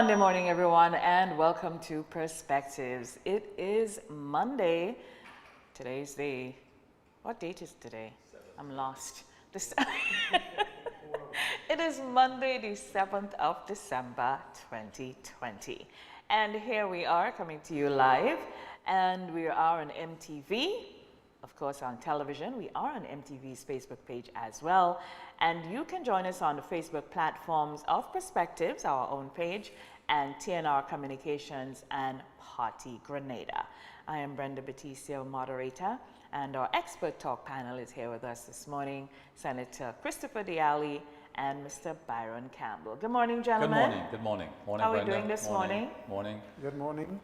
Monday morning, everyone, and welcome to Perspectives. It is Monday. Today's the, what date is today? I'm lost. It is Monday, the 7th of December, 2020. And here we are coming to you live, and we are on MTV. Of course, on television. We are on MTV's Facebook page as well. And you can join us on the Facebook platforms of Perspectives, our own page, and TNR Communications and Partygrenada. I am Brenda Batistio, moderator, and our expert talk panel is here with us this morning, Senator Christopher Diali and Mr. Byron Campbell. Good morning, gentlemen. Good morning. How are we doing this morning? Morning. Good morning.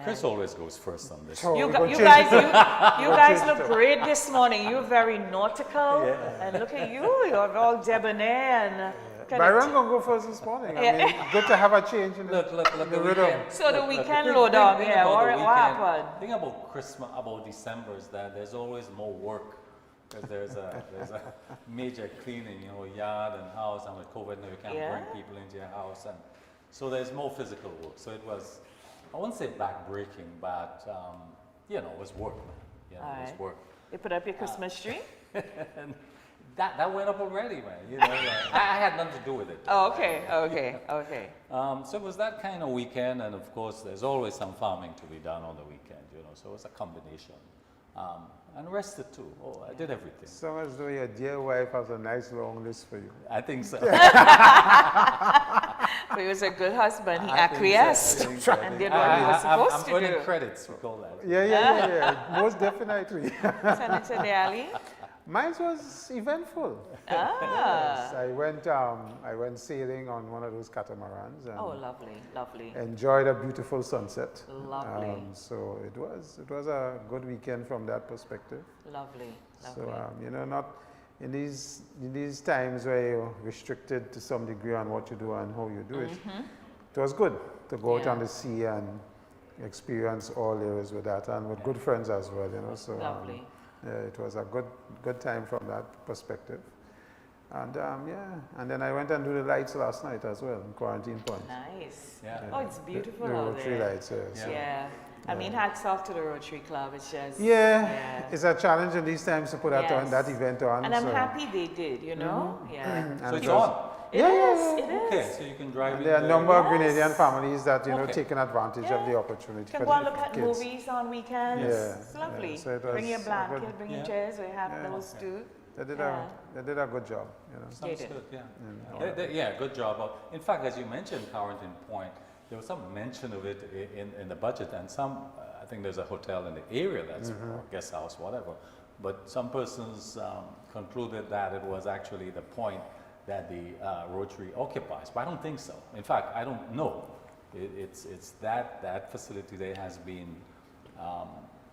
Chris always goes first on this. You guys look great this morning. You're very nautical, and look at you. You're all debonair and. Byron gonna go first this morning. I mean, good to have a change in Look, the rhythm. So the weekend load up, yeah. What happened? The thing about Christmas, about December, is that there's always more work because there's a major cleaning, yard and house, and with COVID now you can't bring people into your house, and so there's more physical work. So it was, I wouldn't say back-breaking, but it was work, man. It was work. You put up your Christmas tree? That went up already, man. I had nothing to do with it. Oh, okay. So it was that kind of weekend, and of course, there's always some farming to be done on the weekend, So it was a combination, and rested too. Oh, I did everything. So as though your dear wife has a nice long list for you. I think so. But he was a good husband. He acquiesced and did what he was supposed to do. I'm earning credits, we call that. Yeah. Most definitely. Senator Diali? Mine was eventful. Yes, I went sailing on one of those catamarans. And lovely. Enjoyed a beautiful sunset. Lovely. So it was a good weekend from that perspective. Lovely. So not in these times where you're restricted to some degree on what you do and how you do it. It was good to go out on the sea and experience all areas with that, and with good friends as well. So lovely. It was a good time from that perspective. And and then I went and do the lights last night as well in Quarantine Point. Nice. Yeah. Oh, it's beautiful the out Rotary there. lights, I mean, hats off to the Rotary Club. It's just it's a challenge in these times to put that event on. And I'm happy they did. So it's on. It is. Okay, so you can drive in. There are a number of Grenadian families that taking advantage of the opportunity. You can go and look at movies on weekends. It's lovely. So bring your blanket, bring your chairs. We have those too. They did a good job. Sounds good. Good job. In fact, as you mentioned, Quarantine Point, there was some mention of it in the budget, and I think there's a hotel in the area that's or guest house, whatever. But some persons concluded that it was actually the point that the Rotary occupies, but I don't think so. In fact, I don't know. It's that facility there has been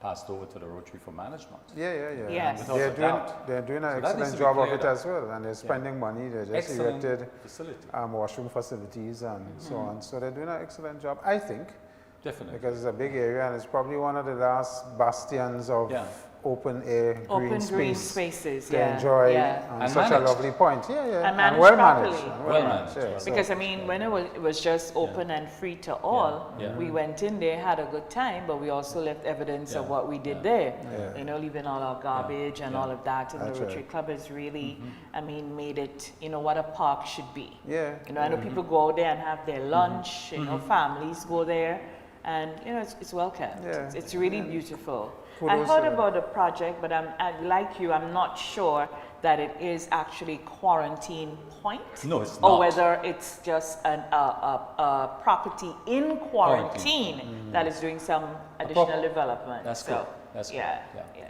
passed over to the Rotary for management. Yes. They're doing an excellent job of it as well, and they're spending money. They just erected washroom facilities and so on. So they're doing an excellent job, I think. Definitely. Because it's a big area, and it's probably one of the last bastions of open air, green spaces to enjoy on such a lovely point. And well managed. Because when it was just open and free to all, we went in there, had a good time, but we also left evidence of what we did there. Leaving all our garbage and all of that. And the Rotary Club has really, made it, what a park should be. I know people go out there and have their lunch. Families go there, and it's well kept. It's really beautiful. I heard about the project, but like you, I'm not sure that it is actually Quarantine Point. No, it's not. Or whether it's just a property in quarantine that is doing some additional development. That's good. That's good.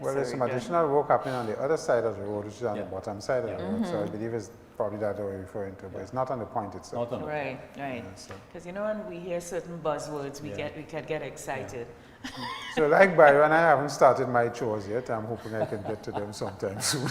Well, there's some additional work happening on the other side of the road, which is on the bottom side of the road. So I believe it's probably that we're referring to, but it's not on the point itself. Right. Because when we hear certain buzzwords, we can get excited. So like Byron, I haven't started my chores yet. I'm hoping I can get to them sometime soon.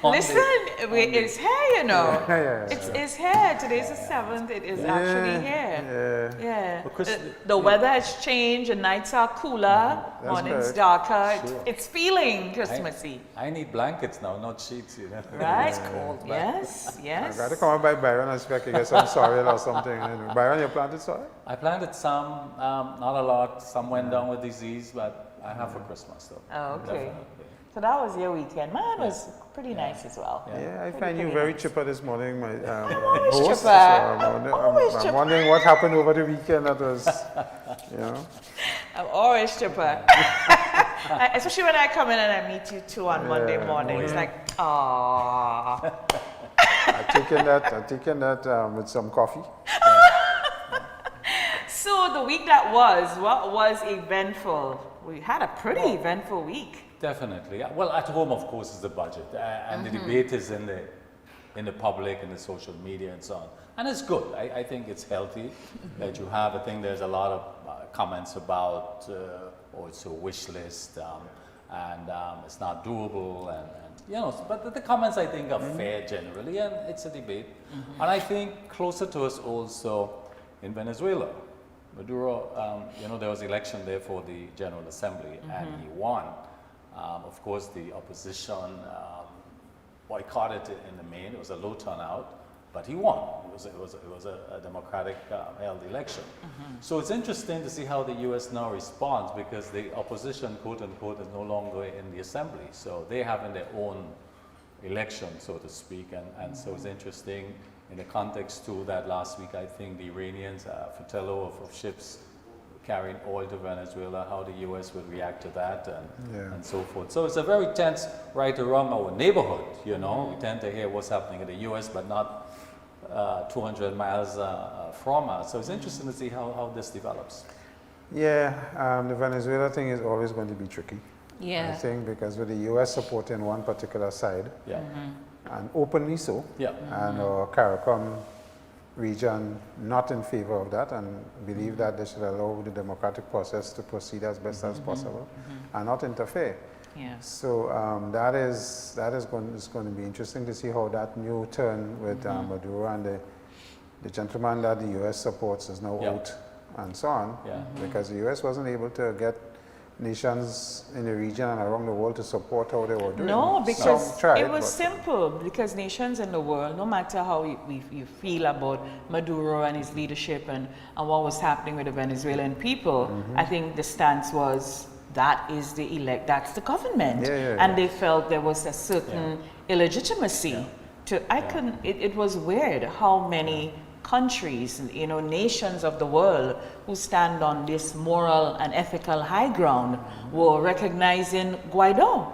Listen, it's here, you know. Yeah. It's here. Today's the 7th. It is actually here. Yeah. Because The weather has changed. The nights are cooler. Mornings right. darker. Sure. It's feeling Christmassy. I need blankets now, not sheets, you know. Right? It's cold. Yes, yes. I got to come up by Byron and see if I can get some soil or something. Byron, you planted soil? I planted some, not a lot. Some went down with disease, but I have for Christmas though. Oh, okay. Definitely. So that was your weekend. Mine was pretty nice as well. Yeah, I Pretty, find you pretty very nice. chipper this morning, my always host. chipper. So Always I'm chipper. wondering what happened over the weekend that was, you know. I'm always chipper. Especially when I come in and I meet you two on Monday morning. It's like, aww. I've taken that with some coffee. So the week that was, what was eventful? We had a pretty eventful week. Definitely. Well, at home, of course, is the budget, and the debate is in the public and the social media and so on. And it's good. I think it's healthy that you have. I think there's a lot of comments about also wish list, and it's not doable, and you know. But the comments I think are fair generally, and it's a debate. And I think closer to us also in Venezuela. Maduro, you know, there was election there for the General Assembly, and he won. Of course, the opposition boycotted it in the main. It was a low turnout, but he won. It was a democratic held election. So it's interesting to see how the U.S. now responds, because the opposition, quote unquote, is no longer in the assembly. So they have their own election, so to speak, and so it's interesting. In the context too, that last week I think the Iranians, flotilla of ships carrying oil to Venezuela, how the U.S. would react to that, and so forth. So it's a very tense right around our neighborhood. You know, we tend to hear what's happening in the U.S., but not 200 miles from us. So it's interesting to see how this develops. Yeah, the Venezuela thing is always going to be tricky. Yeah. I think because with the U.S. supporting one particular side, Yeah. and openly so, Yeah. and our CARICOM region not in favor of that, and believe that they should allow the democratic process to proceed as best as possible and not interfere. Yeah. So that is going to be interesting to see how that new turn with Maduro and the gentleman that the U.S. supports is now out and so on, because the U.S. wasn't able to get nations in the region and around the world to support how they were doing. No, because Some tried, it was but- simple. Because nations in the world, no matter how you feel about Maduro and his leadership and what was happening with the Venezuelan people, I think the stance was that is that's the government, and they felt there was a certain illegitimacy to. It was weird how many countries, you know, nations of the world who stand on this moral and ethical high ground were recognizing Guaido.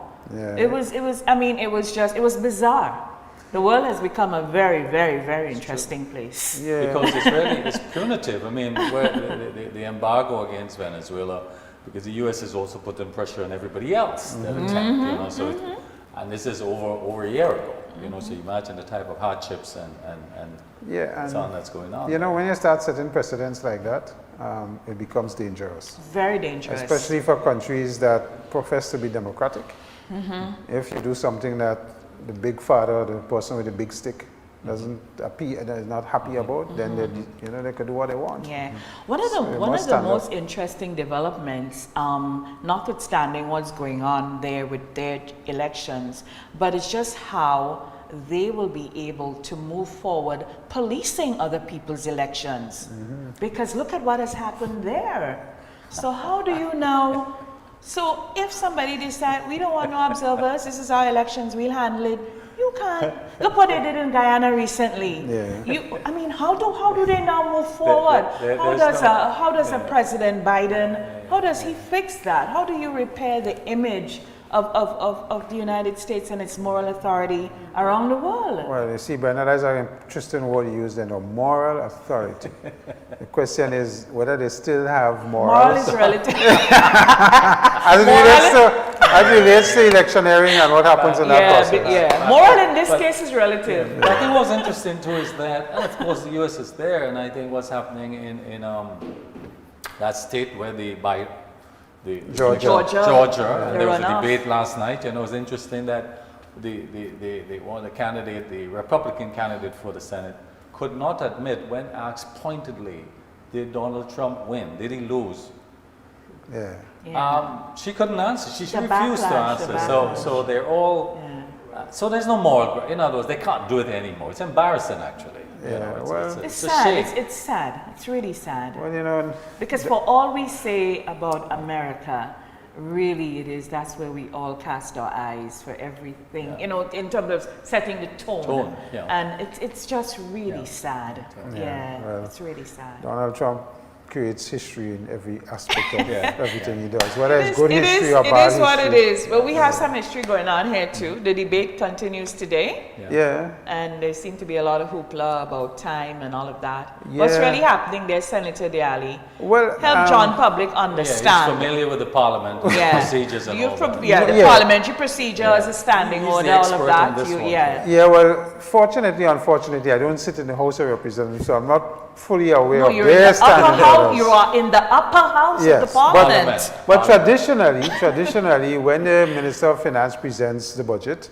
It was bizarre. The world has become a very, very, very interesting place. Because it's punitive. I mean, the embargo against Venezuela, because the U.S. is also putting pressure on everybody else that attacked, you know, so and this is over a year ago, you know, so you imagine the type of hardships and so on that's going on. You know, when you start setting precedents like that, it becomes dangerous. Very dangerous. Especially for countries that profess to be democratic. If you do something that the big father, the person with the big stick, is not happy about, then they could do what they want. Yeah, one of the most interesting developments, notwithstanding what's going on there with their elections, but it's just how they will be able to move forward policing other people's elections. Because look at what has happened there. So how do you now? So if somebody decides we don't want no observers, this is our elections, we'll handle it. You can't. Look what they did in Guyana recently. I mean, how do they now move forward? How does a President Biden, how does he fix that? How do you repair the image of the United States and its moral authority around the world? Well, you see, Bernard, that's an interesting word you used, moral authority. The question is whether they still have morals. Moral is relative. as it relates to electioneering and what happens in that process. Moral in this case is relative. I think what's interesting too is that, and of course, the U.S. is there, and I think what's happening in that state where Georgia. Georgia. And The there was a runoff. debate last night. You know, it was interesting that the candidate, the Republican candidate for the Senate, could not admit when asked pointedly, did Donald Trump win? Did he lose? Yeah. She couldn't answer. She The refused to backlash, the answer. backlash. So they're all. Yeah. So there's no moral. In other words, they can't do it anymore. It's embarrassing, actually. You Yeah, know, well- It's a sad. shame. It's sad. It's really sad. Well, you know, Because for all we say about America, really it is, that's where we all cast our eyes for everything, Yeah. you know, in terms of setting the tone. Tone, yeah. And it's just really Yeah. sad. Yeah, Yeah, well, it's really sad. Donald Trump creates history in every aspect of Yeah. everything he does, whether It it's is- good it history is- or bad It is what it history. is. Well, we have some history going on here too. The debate continues today. Yeah. And there seemed to be a lot of hoopla about time and all of that. What's Yeah. really happening there, Senator Diali? Well, Help John Public Yeah, understand. he's familiar with the parliament Yeah. procedures and all that. Yeah, the Yeah. parliamentary procedures, Yeah. the standing He's the order, all of expert on that. this one. Yeah. Yeah, well, unfortunately, I don't sit in the House of Representatives, so I'm not fully aware No, of you're in their the upper standing house. orders. You are in the upper house of Yes, the but- parliament. But traditionally, when the Minister of Finance presents the budget,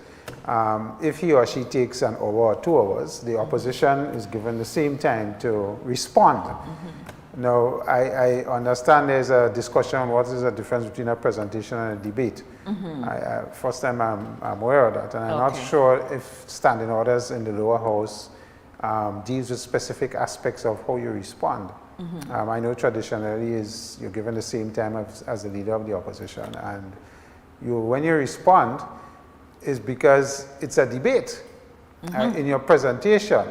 if he or she takes an hour or 2 hours, the opposition is given the same time to respond. Now, I understand there's a discussion on what is the difference between a presentation and a debate. First time I'm aware of that, and I'm not Okay. sure if standing orders in the lower house deals with specific aspects of how you respond. I know traditionally you're given the same time as the leader of the opposition, and when you respond is because it's a debate in your presentation.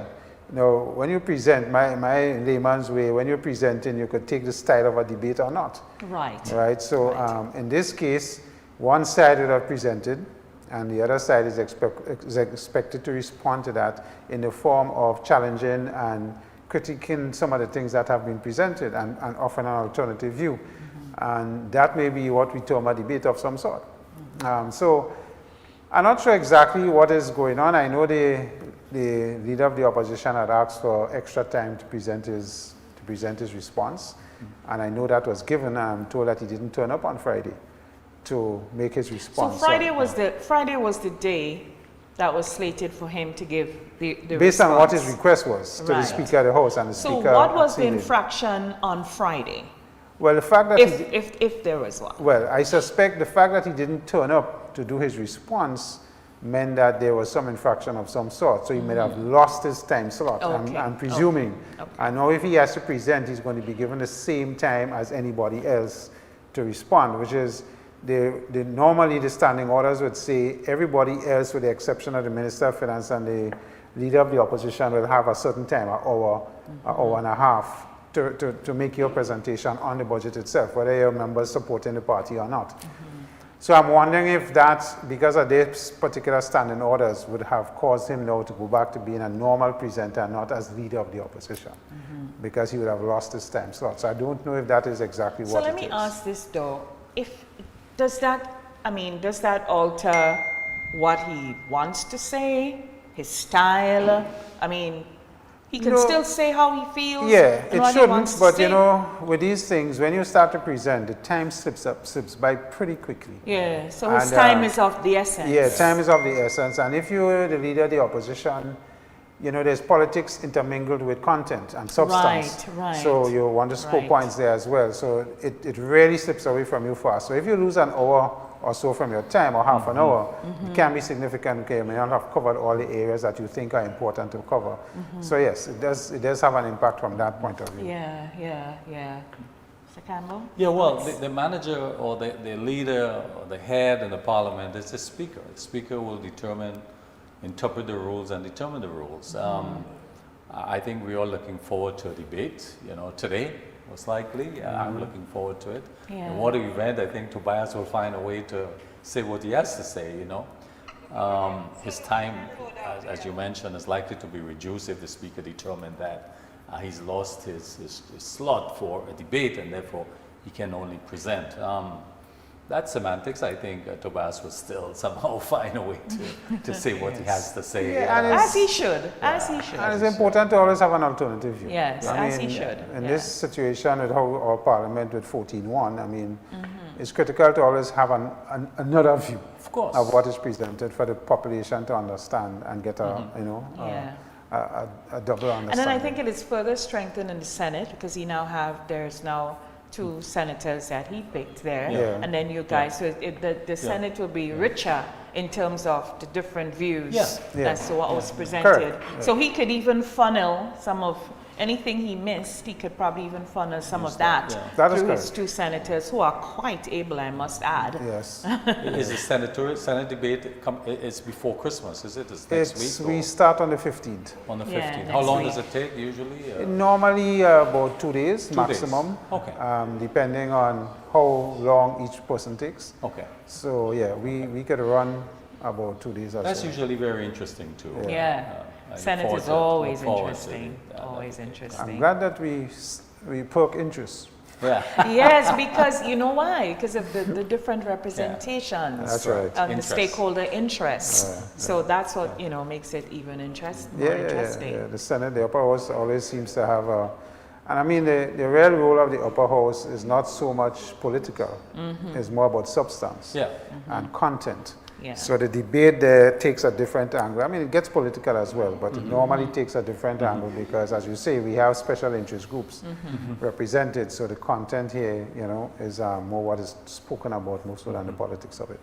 Now, when you present, my layman's way, when you're presenting, you could take the style of a debate or not. Right. Right, so in this case, one side would have presented, and the other side is expected to respond to that in the form of challenging and critiquing some of the things that have been presented and offering an alternative view. And that may be what we term a debate of some sort. So I'm not sure exactly what is going on. I know the leader of the opposition had asked for extra time to present his response, and I know that was given. I'm told that he didn't turn up on Friday to make his So response. Friday was the day that was slated for him to give the based on what his response. request was to the Right. Speaker of the House, and the So Speaker what was the acceded. infraction on Friday, Well, the fact that if there was one? well, I suspect the fact that he didn't turn up to do his response meant that there was some infraction of some sort. So he may have lost his time slot, Okay. I'm presuming. Okay. I know if he has to present, he's going to be given the same time as anybody else to respond, which is normally the standing orders would say everybody else, with the exception of the Minister of Finance and the leader of the opposition, will have a certain time, an hour and a half, to make your presentation on the budget itself, whether your members supporting the party or not. So I'm wondering if that, because of this particular standing orders, would have caused him now to go back to being a normal presenter and not as leader of the opposition, because he would have lost his time slot. So I don't know if that is exactly So what let it me is. ask this though, does that alter what he wants to say, his style? I mean, he can No. still say how he feels. Yeah, and it what he shouldn't, wants to but say. you know, with these things, when you start to present, the time slips by pretty quickly. Yeah, so his And, time is of the essence. Yeah, time is of the essence. And if you're the leader of the opposition, you know, there's politics intermingled with content and substance. Right. So you want to score Right. points there as well. So it really slips away from you fast. So if you lose an hour or so from your time, or half an hour, it can be significant. Okay, you may not have covered all the areas that you think are important to cover. So yes, it does have an impact from that point of view. Yeah. Mr. Campbell? Yeah, well, the manager or the leader or the head in the parliament is the speaker. The speaker will interpret the rules and determine the rules. I think we are looking forward to a debate, you know, today, most likely. I'm looking forward to it. Yeah. And what event, I think Tobias will find a way to say what he has to say, you know. His time, as you mentioned, is likely to be reduced if the speaker determined that he's lost his slot for a debate and therefore he can only present. That's semantics. I think Tobias would still somehow find a way to say what he has to say. Yeah, and As he should. As he should. And it's important to always have an alternative view. Yes, as he should. In this situation with how our parliament with 14-1, I mean, it's critical to always have another view Of course. of what is presented for the population to understand and get a, you know, a double understanding. And then I think it is further strengthened in the Senate because there's now 2 senators that he picked there. Yeah. And then you guys, so the Senate will be richer in terms of the different views as to what was presented. Correct. So he could even funnel some of anything he missed, he could probably even funnel some of that That is through his correct. 2 senators who are quite able, I must add. Yes. Is the Senate debate, it's before Christmas, is it? It's next week? We start on the 15th. On the 15th. Yeah, How next long week. does it take usually? Normally about 2 days 2 maximum. days. Okay. Depending on how long each person takes. Okay. So yeah, we could run about 2 days as That's well. usually very interesting too. Yeah. I look Senate forward is to it. always Look forward to interesting. it. Always I'm interesting. glad that we perk interest. Yeah. Yes, because you know why? Because of the different representations That's right. and the Interest. stakeholder interests. So that's what makes it even more interesting. Yeah. The Senate, the upper house always seems to have a, and I mean the real role of the upper house is not so much political. It's more about substance and content. Yeah. So the debate there takes a different angle. I mean, it gets political as well, but it normally takes a different angle because, as you say, we have special interest groups represented. So the content here, you know, is more what is spoken about more so than the politics of it.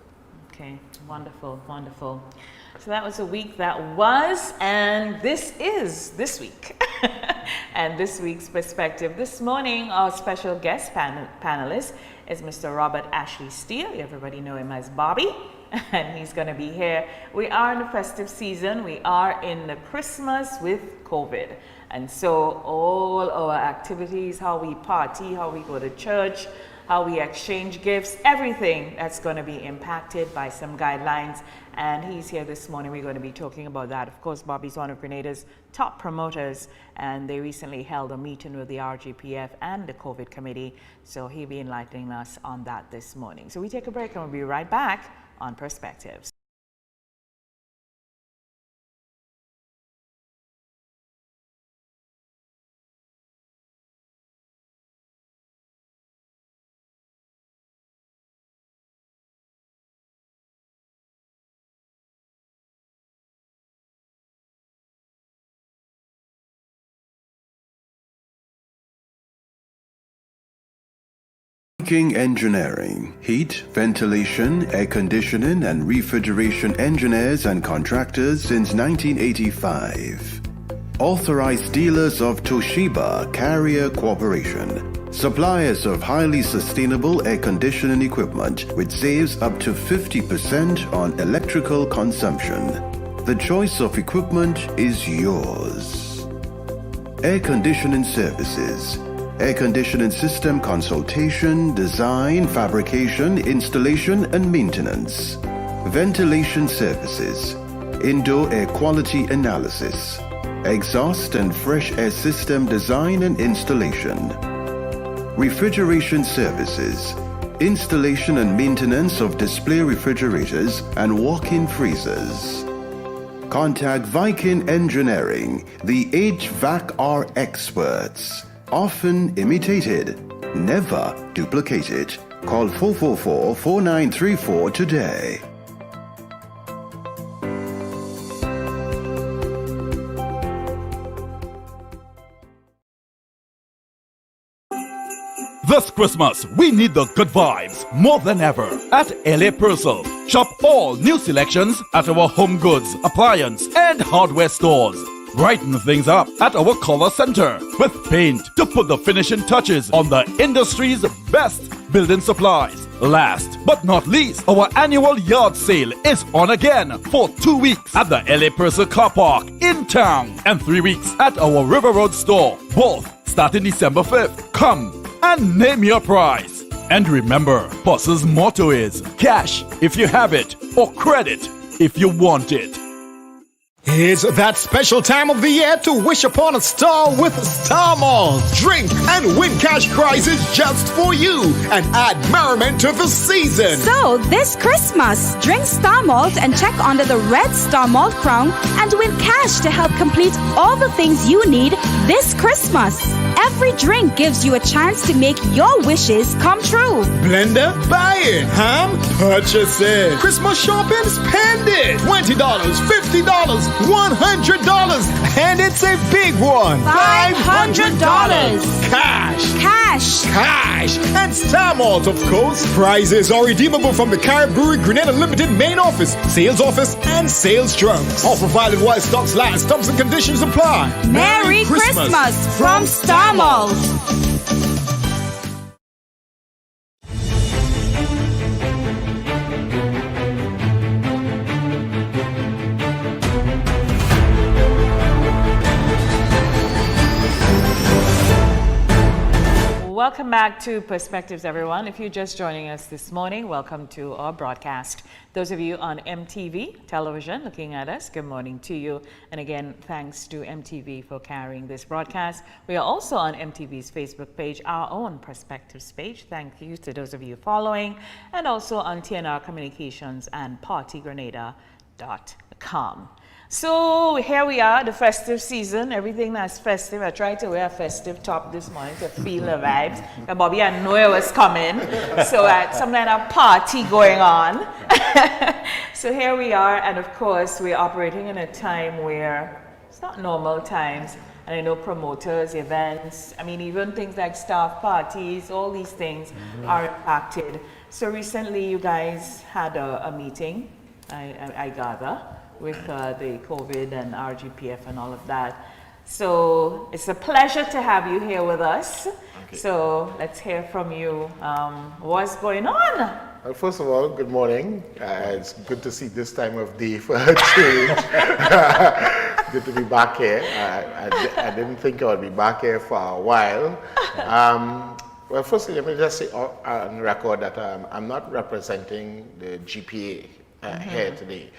Okay, wonderful, wonderful. So that was a week that was, and this is this week. And this week's perspective. This morning, our special guest panelist is Mr. Robert Ashley Steele. Everybody know him as Bobby. And he's going to be here. We are in the festive season. We are in the Christmas with COVID. And so all our activities, how we party, how we go to church, how we exchange gifts, everything that's going to be impacted by some guidelines. And he's here this morning. We're going to be talking about that. Of course, Bobby's one of Grenada's top promoters, and they recently held a meeting with the RGPF and the COVID committee. So he'll be enlightening us on that this morning. So we take a break and we'll be right back on Perspectives. Viking Engineering, heat, ventilation, air conditioning and refrigeration engineers and contractors since 1985. Authorized dealers of Toshiba Carrier Corporation. Suppliers of highly sustainable air conditioning equipment which saves up to 50% on electrical consumption. The choice of equipment is yours. Air conditioning services. Air conditioning system consultation, design, fabrication, installation and maintenance. Ventilation services. Indoor air quality analysis. Exhaust and fresh air system design and installation. Refrigeration services. Installation and maintenance of display refrigerators and walk-in freezers. Contact Viking Engineering, the HVAC-R experts. Often imitated, never duplicated. Call 444-4934 today. This Christmas, we need the good vibes more than ever at LA Purcell. Shop all new selections at our home goods, appliance, and hardware stores. Brighten things up at our color center with paint to put the finishing touches on the industry's best building supplies. Last but not least, our annual yard sale is on again for 2 weeks at the LA Purcell Car Park in town and 3 weeks at our River Road store, both starting December 5th. Come and name your price. And remember, Purcell's motto is cash if you have it or credit if you want it. It's that special time of the year to wish upon a star with Star Malt. Drink and win cash prizes just for you and add merriment to the season. So, this Christmas, drink Star Malt and check under the red Star Malt crown and win cash to help complete all the things you need this Christmas. Every drink gives you a chance to make your wishes come true. Blender, buy it. Ham, purchase it. Christmas shopping, spend it. $20, $50, $100, and it's a big one. $500. Cash, and Star Malt, of course. Prizes are redeemable from the Carib Brewery Grenada Limited main office, sales office, and sales trunks. Offer valid while stocks last. Terms and conditions apply. Merry Christmas from Star Malt. Welcome back to Perspectives, everyone. If you're just joining us this morning, welcome to our broadcast. Those of you on MTV television looking at us, good morning to you. And again, thanks to MTV for carrying this broadcast. We are also on MTV's Facebook page, our own Perspectives page. Thank you to those of you following, and also on TNR Communications and Partygrenada.com. So here we are, the festive season, everything that's festive. I tried to wear a festive top this morning to feel the vibes. And Bobby, I knew it was coming. So some kind of party going on. So here we are, and of course, we're operating in a time where it's not normal times. And I know promoters, events, I mean, even things like staff parties, all these things are impacted. So recently you guys had a meeting, I gather, with the COVID and RGPF and all of that. So it's a pleasure to have you here with us. Okay. So let's hear from you. What's going on? Well, first of all, good morning. It's good to see this time of day for a change. Good to be back here. I didn't think I would be back here for a while. Well, firstly, let me just say on record that I'm not representing the GPA here today.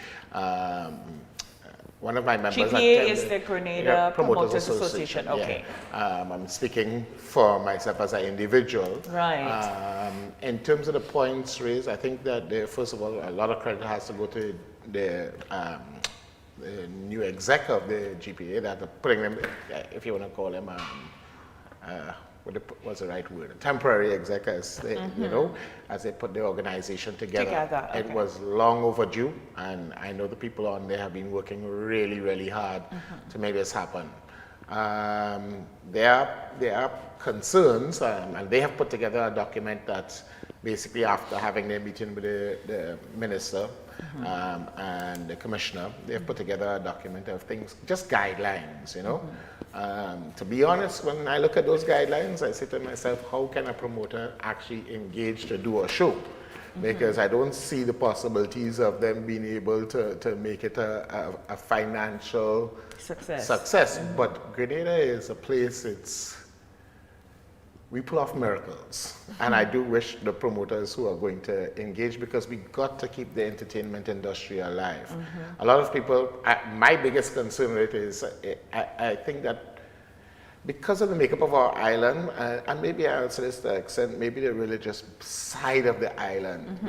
One of my members GPA is the Grenada Promoters Association. Okay. Yeah. I'm speaking for myself as an individual. Right. In terms of the points raised, I think that first of all, a lot of credit has to go to the new exec of the GPA that are putting them, if you want to call them, what's the right word? Temporary executives, you know, as they put the organization together. Okay. It was long overdue, and I know the people on there have been working really, really hard to make this happen. There are concerns, and they have put together a document that basically after having their meeting with the minister and the commissioner, they've put together a document of things, just guidelines, you know. To be honest, when I look at those guidelines, I say to myself, how can a promoter actually engage to do a show? Because I don't see the possibilities of them being able to make it a financial success. But Grenada is a place, we pull off miracles. And I do wish the promoters who are going to engage, because we got to keep the entertainment industry alive. A lot of people, my biggest concern with it is, I think that because of the makeup of our island, and maybe I'll say this to the extent, maybe the religious side of the island,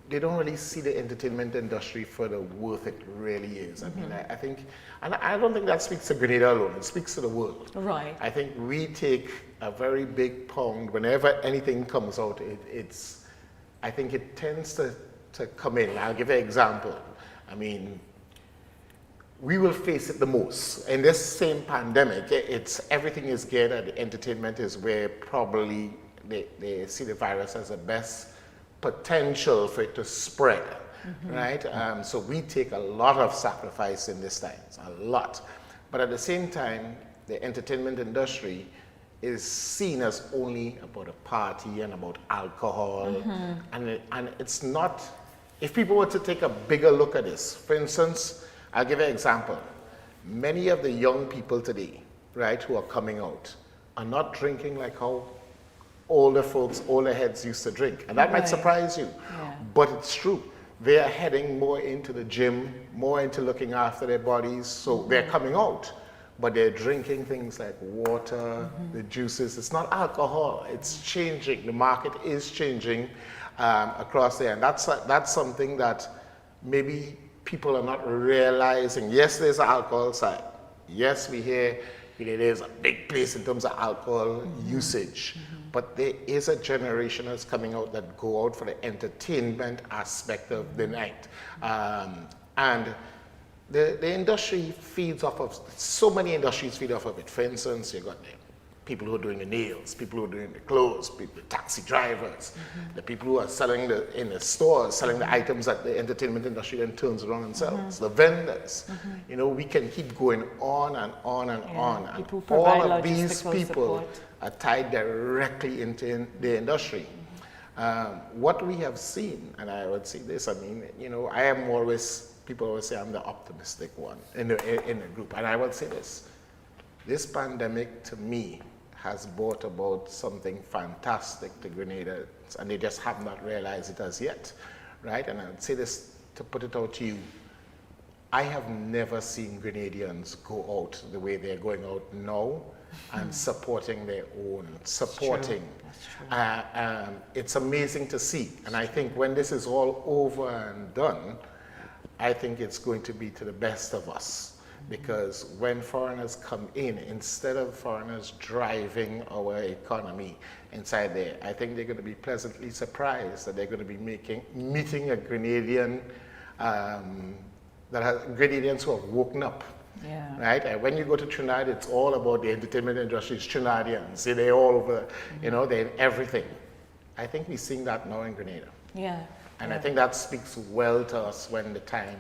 they don't really see the entertainment industry for the worth it really is. I mean, I think, and I don't think that speaks to Grenada alone, it speaks to the world. Right. I think we take a very big pound whenever anything comes out. I think it tends to come in. I'll give you an example. I mean, we will face it the most. In this same pandemic, everything is geared at entertainment is where probably they see the virus as the best potential for it to spread, right? So we take a lot of sacrifice in this time, a lot. But at the same time, the entertainment industry is seen as only about a party and about alcohol. And it's not, if people were to take a bigger look at this, for instance, I'll give you an example. Many of the young people today, right, who are coming out are not drinking like how older folks, older heads used to drink. And that might surprise you, but it's true. they are heading more into the gym, more into looking after their bodies, so they're coming out, but they're drinking things like water, the juices. It's not alcohol, it's changing. The market is changing across there, and that's something that maybe people are not realizing. Yes, there's an alcohol side. Yes, we hear there's a big place in terms of alcohol usage, but there is a generation that's coming out that go out for the entertainment aspect of the night. And the industry feeds off of, so many industries feed off of it. For instance, you've got the people who are doing the nails, people who are doing the clothes, the taxi drivers, the people who are selling in the stores, selling the items that the entertainment industry then turns around and sells, the vendors. You know, we can keep going on and on and on. And all of these people are tied directly into the industry. What we have seen, and I would say this, I mean, you know, I am always, people always say I'm the optimistic one in the group, and I would say this pandemic to me has brought about something fantastic to Grenada, and they just have not realized it as yet, right? And I would say this to put it out to you, I have never seen Grenadians go out the way they're going out now and supporting their own, supporting. It's amazing to see, and I think when this is all over and done, I think it's going to be to the best of us. Because when foreigners come in, instead of foreigners driving our economy inside there, I think they're going to be pleasantly surprised that they're going to be meeting a Grenadian, Grenadians who have woken up. Yeah. Right? And when you go to Trinidad, it's all about the entertainment industry. It's Trinidadians. They're all over, you know, they're in everything. I think we're seeing that now in Grenada. Yeah. And I think that speaks well to us when the time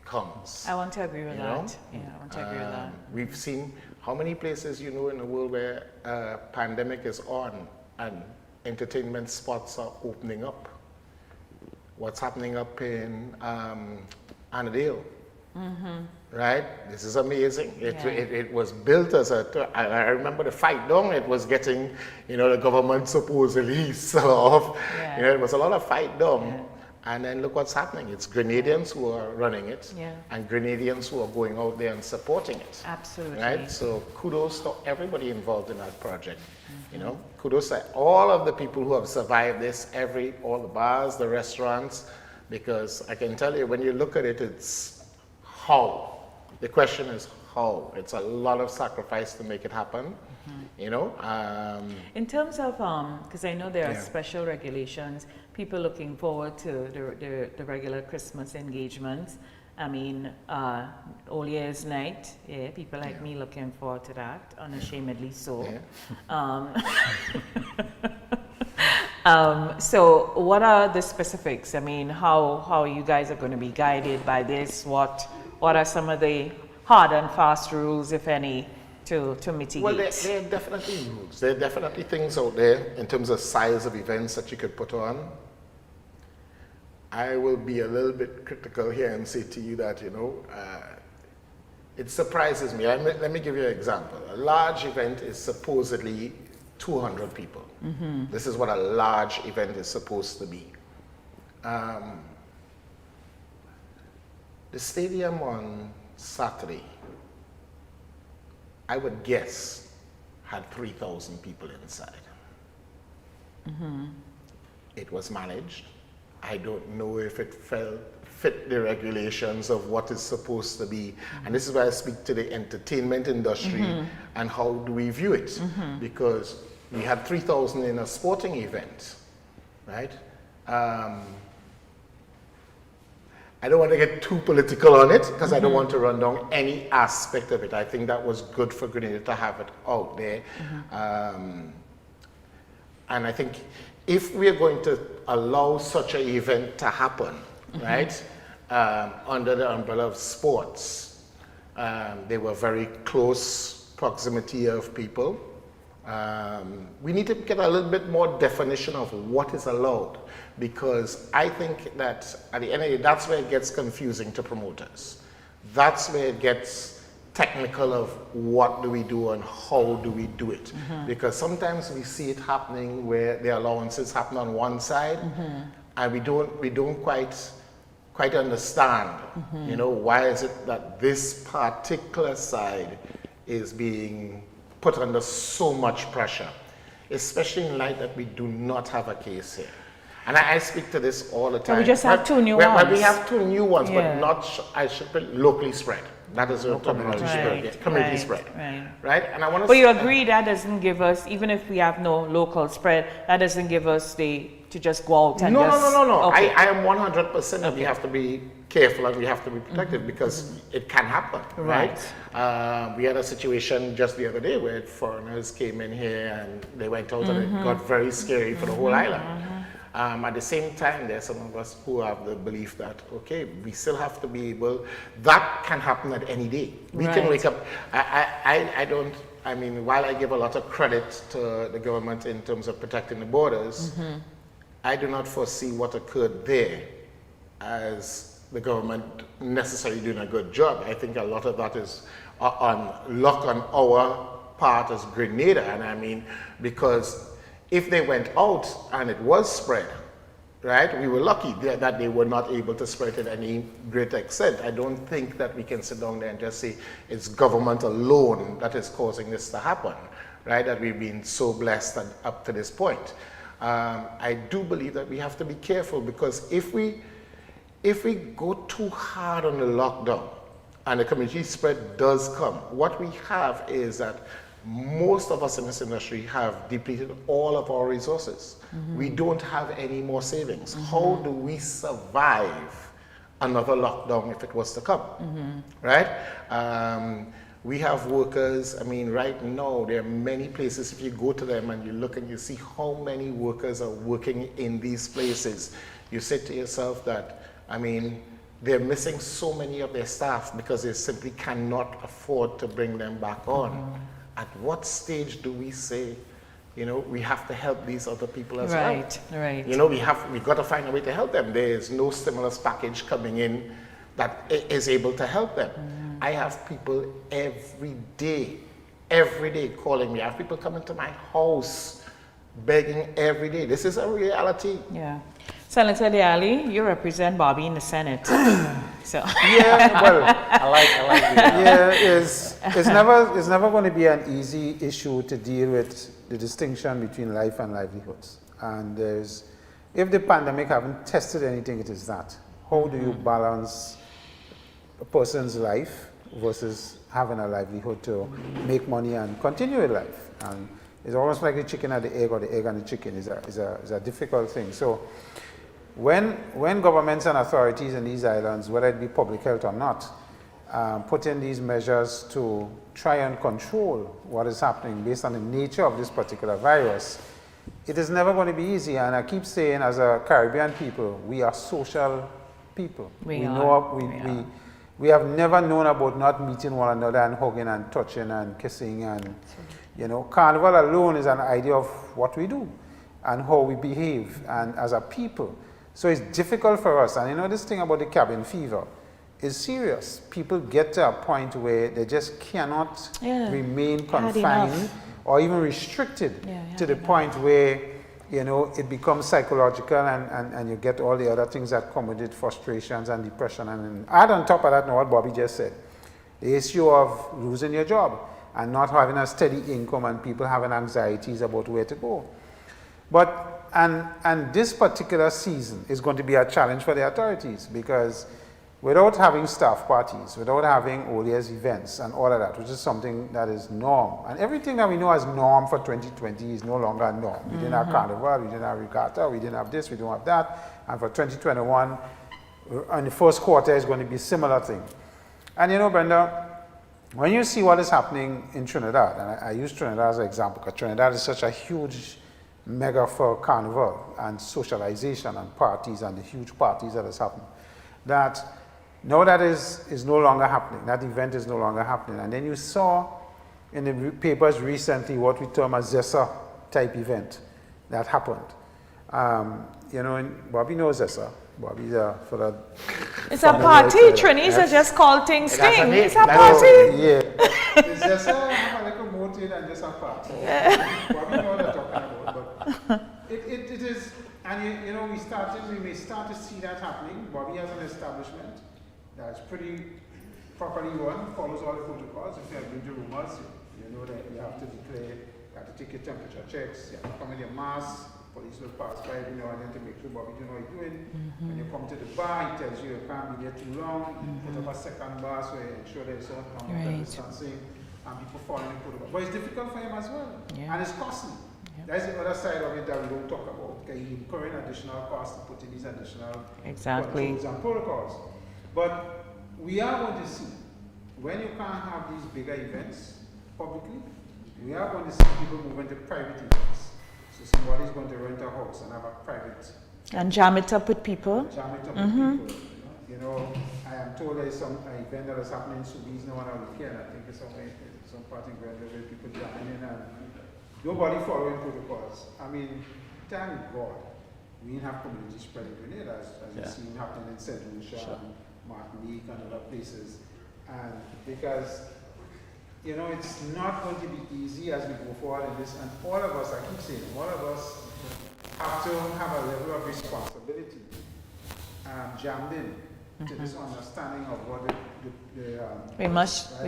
comes. I want to agree with that. Yeah, I want to agree with that. We've seen how many places, you know, in the world where a pandemic is on and entertainment spots are opening up. What's happening up in Annandale, right? This is amazing. It was built as I remember the fight down, it was getting, you know, the government supposedly off. You know, it was a lot of fight down. And then look what's happening. It's Grenadians who are running it, and Grenadians who are going out there and supporting it. Absolutely. Right? So kudos to everybody involved in that project. You know, kudos to all of the people who have survived this, all the bars, the restaurants, because I can tell you, when you look at it, it's how. The question is how. It's a lot of sacrifice to make it happen. You know, in terms of, because I know there are special regulations, people looking forward to the regular Christmas engagements. I mean, All Year's Night, people like me looking forward to that, unashamedly so. So what are the specifics? I mean, how you guys are going to be guided by this? What are some of the hard and fast rules, if any, to mitigate? Well, there are definitely rules. There are definitely things out there in terms of size of events that you could put on. I will be a little bit critical here and say to you that, you know, it surprises me. Let me give you an example. A large event is supposedly 200 people. This is what a large event is supposed to be. The stadium on Saturday, I would guess, had 3,000 people inside. It was managed. I don't know if it fit the regulations of what is supposed to be. And this is why I speak to the entertainment industry and how do we view it. Because we had 3,000 in a sporting event, right? I don't want to get too political on it because I don't want to run down any aspect of it. I think that was good for Grenada to have it out there. And I think if we are going to allow such an event to happen, right, under the umbrella of sports, they were very close proximity of people. We need to get a little bit more definition of what is allowed, because I think that at the end of the day, that's where it gets confusing to promoters. That's where it gets technical of what do we do and how do we do it. Because sometimes we see it happening where the allowances happen on one side and we don't quite quite understand, you know, why is it that this particular side is being put under so much pressure, especially in light that we do not have a case here. And I speak to this all the time. We just have two new ones. Well, we have two new ones, Yeah. but not, I should put locally spread. That is the terminology spread. Yeah, community spread. Right? And I want to. But you agree that doesn't give us, even if we have no local spread, that doesn't give us to just go out and No. Okay. I am 100% that we have to be careful and we have to be protected because it can happen, right? We had a situation just the other day where foreigners came in here and they went out and it got very scary for the whole island. At the same time, there's some of us who have the belief that, okay, we still have to be able, that can happen at any day. We can wake up, I mean, while I give a lot of credit to the government in terms of protecting the borders, I do not foresee what occurred there as the government necessarily doing a good job. I think a lot of that is on luck on our part as Grenada, and I mean, because if they went out and it was spread, right, we were lucky that they were not able to spread it to any great extent. I don't think that we can sit down there and just say it's government alone that is causing this to happen, right, that we've been so blessed up to this point. I do believe that we have to be careful because if we go too hard on the lockdown and the community spread does come, what we have is that most of us in this industry have depleted all of our resources. We don't have any more savings. How do we survive another lockdown if it was to come, right? We have workers, I mean, right now, there are many places, if you go to them and you look and you see how many workers are working in these places, you say to yourself that, I mean, they're missing so many of their staff because they simply cannot afford to bring them back on. At what stage do we say, you know, we have to help these other people as well? Right. You know, we've got to find a way to help them. There is no stimulus package coming in that is able to help them. I have people every day calling me. I have people coming to my house begging every day. This is a reality. Yeah. Senator Diali, you represent Bobby in the Senate. So. Yeah, well, I like the, yeah, it's never going to be an easy issue to deal with the distinction between life and livelihoods. And if the pandemic haven't tested anything, it is that. How do you balance a person's life versus having a livelihood to make money and continue with life? And it's almost like the chicken and the egg, or the egg and the chicken is a difficult thing. So when governments and authorities in these islands, whether it be public health or not, put in these measures to try and control what is happening based on the nature of this particular virus, it is never going to be easy. And I keep saying, as a Caribbean people, we are social people. We have never known about not meeting one another and hugging and touching and kissing, and you know, Carnival alone is an idea of what we do and how we behave and as a people. So it's difficult for us. And you know, this thing about the cabin fever is serious. People get to a point where they just cannot remain confined or even restricted to the point where, you know, it becomes psychological and you get all the other things that come with it, frustrations and depression. And add on top of that, what Bobby just said, the issue of losing your job and not having a steady income and people having anxieties about where to go. But and this particular season is going to be a challenge for the authorities, because without having staff parties, without having ODS events and all of that, which is something that is norm, and everything that we know as norm for 2020 is no longer a norm. We didn't have Carnival, we didn't have Regatta, we didn't have this, we don't have that, and for 2021, and the first quarter is going to be a similar thing. And you know, Brenda, when you see what is happening in Trinidad, and I use Trinidad as an example, because Trinidad is such a huge mega for carnival and socialization and parties and the huge parties that has happened, that now that is no longer happening. That event is no longer happening. And then you saw in the papers recently what we term a ZESA type event that happened. You know, and Bobby knows ZESA. Bobby's for that. It's a party. Trinidad is just called things thing. It's a party. Yeah. It's ZESA, like a motive and just a party. Bobby knows what I'm talking about. But it is, And we may start to see that happening. Bobby has an establishment that's pretty properly run, follows all the protocols. If you have been to rumors, you know that you have to declare, you have to take your temperature checks, you have to come in your mask, police will pass by every now and then to make sure Bobby, you know what you're doing. When you come to the bar, he tells you you can't be there too long, put up a second bar so you ensure there's some distancing, and people following the protocol. But it's difficult for him as well, and it's costly. That's the other side of it that we don't talk about. Okay, you incur additional costs to put in these additional controls and protocols. But we are going to see, when you can't have these bigger events publicly, we are going to see people move into private events. So somebody's going to rent a house and have a private... And jam it up with people. Jam it up with people. You know, I am told there's some event that is happening in Subi's now on a weekend. I think it's some Partygrenada where people jamming in and nobody following protocols. I mean, thank God we didn't have community spread in Grenada, as you've seen happening in St. Lucia and Martinique and other places. And because, you know, it's not going to be easy as we go forward in this. And all of us, I keep saying, all of us have to have a level of responsibility jammed in to this understanding of what we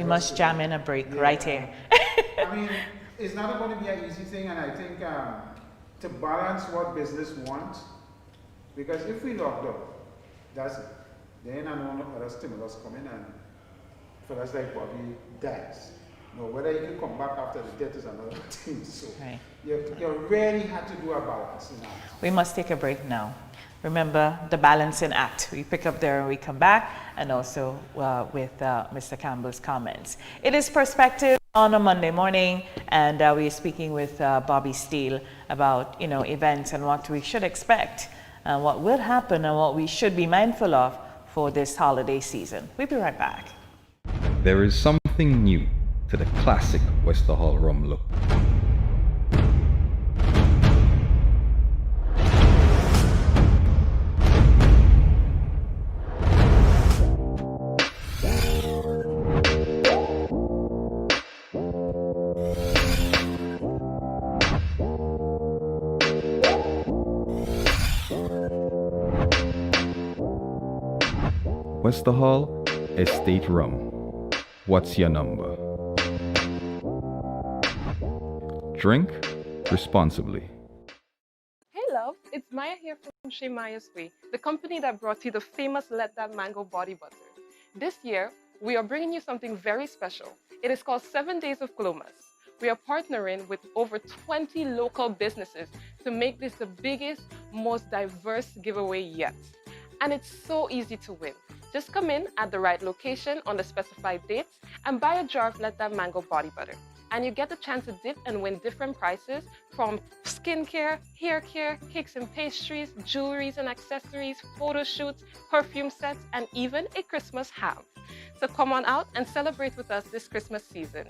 must jam in a break right here. I mean, it's not going to be an easy thing, and I think to balance what business wants, because if we locked up, that's it. Then I know other stimulus coming, and fellas like Bobby dies. You know, whether you can come back after the death is another thing. So you really have to do a balance in that. We must take a break now. Remember the balancing act. We pick up there and we come back, and also with Mr. Campbell's comments. It is Perspective on a Monday morning, and we're speaking with Bobby Steele about events and what we should expect, and what will happen, and what we should be mindful of for this holiday season. We'll be right back. There is something new to the classic Wester Hall rum look. Wester Hall Estate Rum. What's your number? Drink responsibly. Hey love, it's Maya here from Chez Maya's Way, the company that brought you the famous Let That Mango body butter. This year, we are bringing you something very special. It is called 7 Days of Glomas. We are partnering with over 20 local businesses to make this the biggest, most diverse giveaway yet. And it's so easy to win. Just come in at the right location on the specified dates and buy a jar of Let That Mango body butter. And you get the chance to dip and win different prizes from skincare, hair care, cakes and pastries, jewelries and accessories, photo shoots, perfume sets, and even a Christmas ham. So come on out and celebrate with us this Christmas season.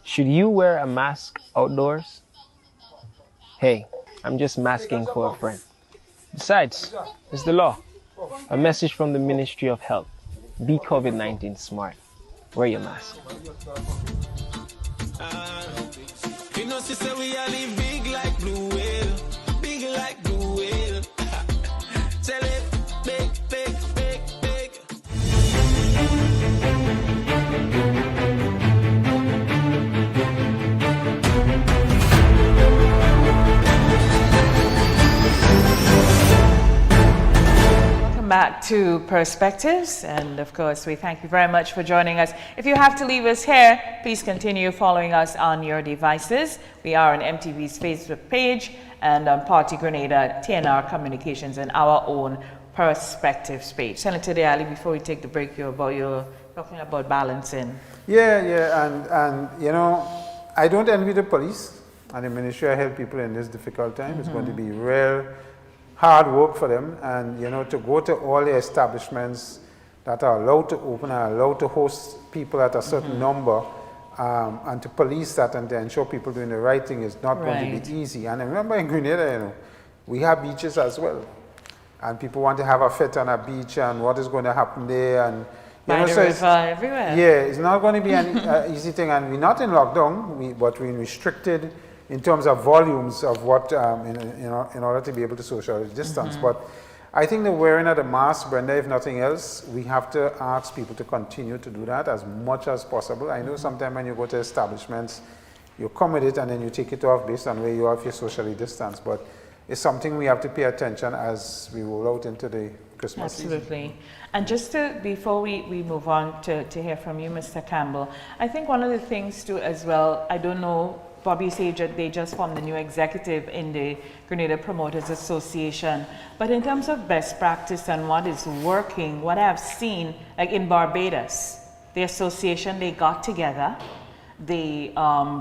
Should you wear a mask outdoors? Hey, I'm just masking for a friend. Besides, it's the law. A message from the Ministry of Health. Be COVID-19 smart. Wear your mask. Back to Perspectives, and of course we thank you very much for joining us. If you have to leave us here, please continue following us on your devices. We are on MTV's Facebook page and on Partygrenada, TNR Communications, and our own Perspectives page. Senator Deali, before we take the break, you're talking about balancing. Yeah, and I don't envy the police And the Ministry of Health people in this difficult time is going to be real hard work for them. And, you know, to go to all the establishments that are allowed to open and allowed to host people at a certain number, and to police that and to ensure people doing the right thing is not going to be easy. And remember in Grenada, you know, we have beaches as well. And people want to have a fit on a beach and what is going to happen there. And, you know, so it's, everywhere. yeah, it's not going to be an easy thing. And we're not in lockdown, but we're restricted in terms of volumes of what, in order to be able to social distance. But I think the wearing of the mask, Brenda, if nothing else, we have to ask people to continue to do that as much as possible. I know sometimes when you go to establishments, you come with it and then you take it off based on where you are if you're socially distanced. But it's something we have to pay attention as we roll out into the Christmas season. Absolutely. And just to, before we move on to hear from you, Mr. Campbell, I think one of the things too as well, I don't know, Bobby said they just formed the new executive in the Grenada Promoters Association. But in terms of best practice and what is working, what I've seen, like in Barbados, the association, they got together. They,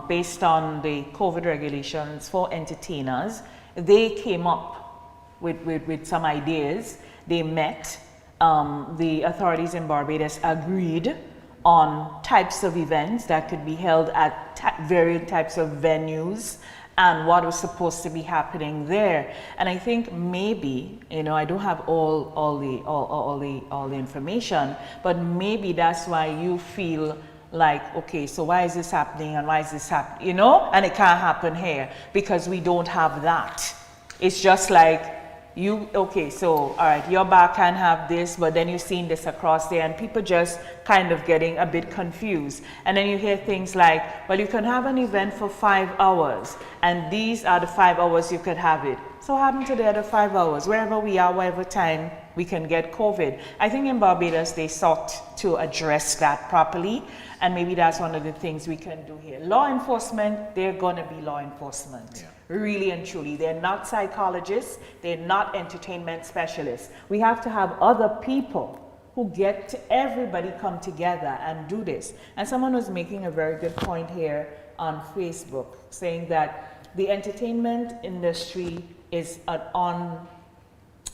based on the COVID regulations for entertainers, they came up with some ideas. They met. The authorities in Barbados agreed on types of events that could be held at various types of venues and what was supposed to be happening there. And I think maybe, you know, I don't have all the information, but maybe that's why you feel like, okay, so why is this happening and why is this happening, you know? And it can't happen here because we don't have that. It's just like, you, okay, so, all right, your bar can have this, but then you've seen this across there, and people just kind of getting a bit confused. And then you hear things like, well, you can have an event for 5 hours, and these are the 5 hours you could have it. So what happened to the other 5 hours? Wherever we are, whatever time we can get COVID. I think in Barbados, they sought to address that properly, and maybe that's one of the things we can do here. Law enforcement, they're gonna be law enforcement. Yeah. Really and truly. They're not psychologists, they're not entertainment specialists. We have to have other people who get to everybody come together and do this. And someone was making a very good point here on Facebook, saying that the entertainment industry is on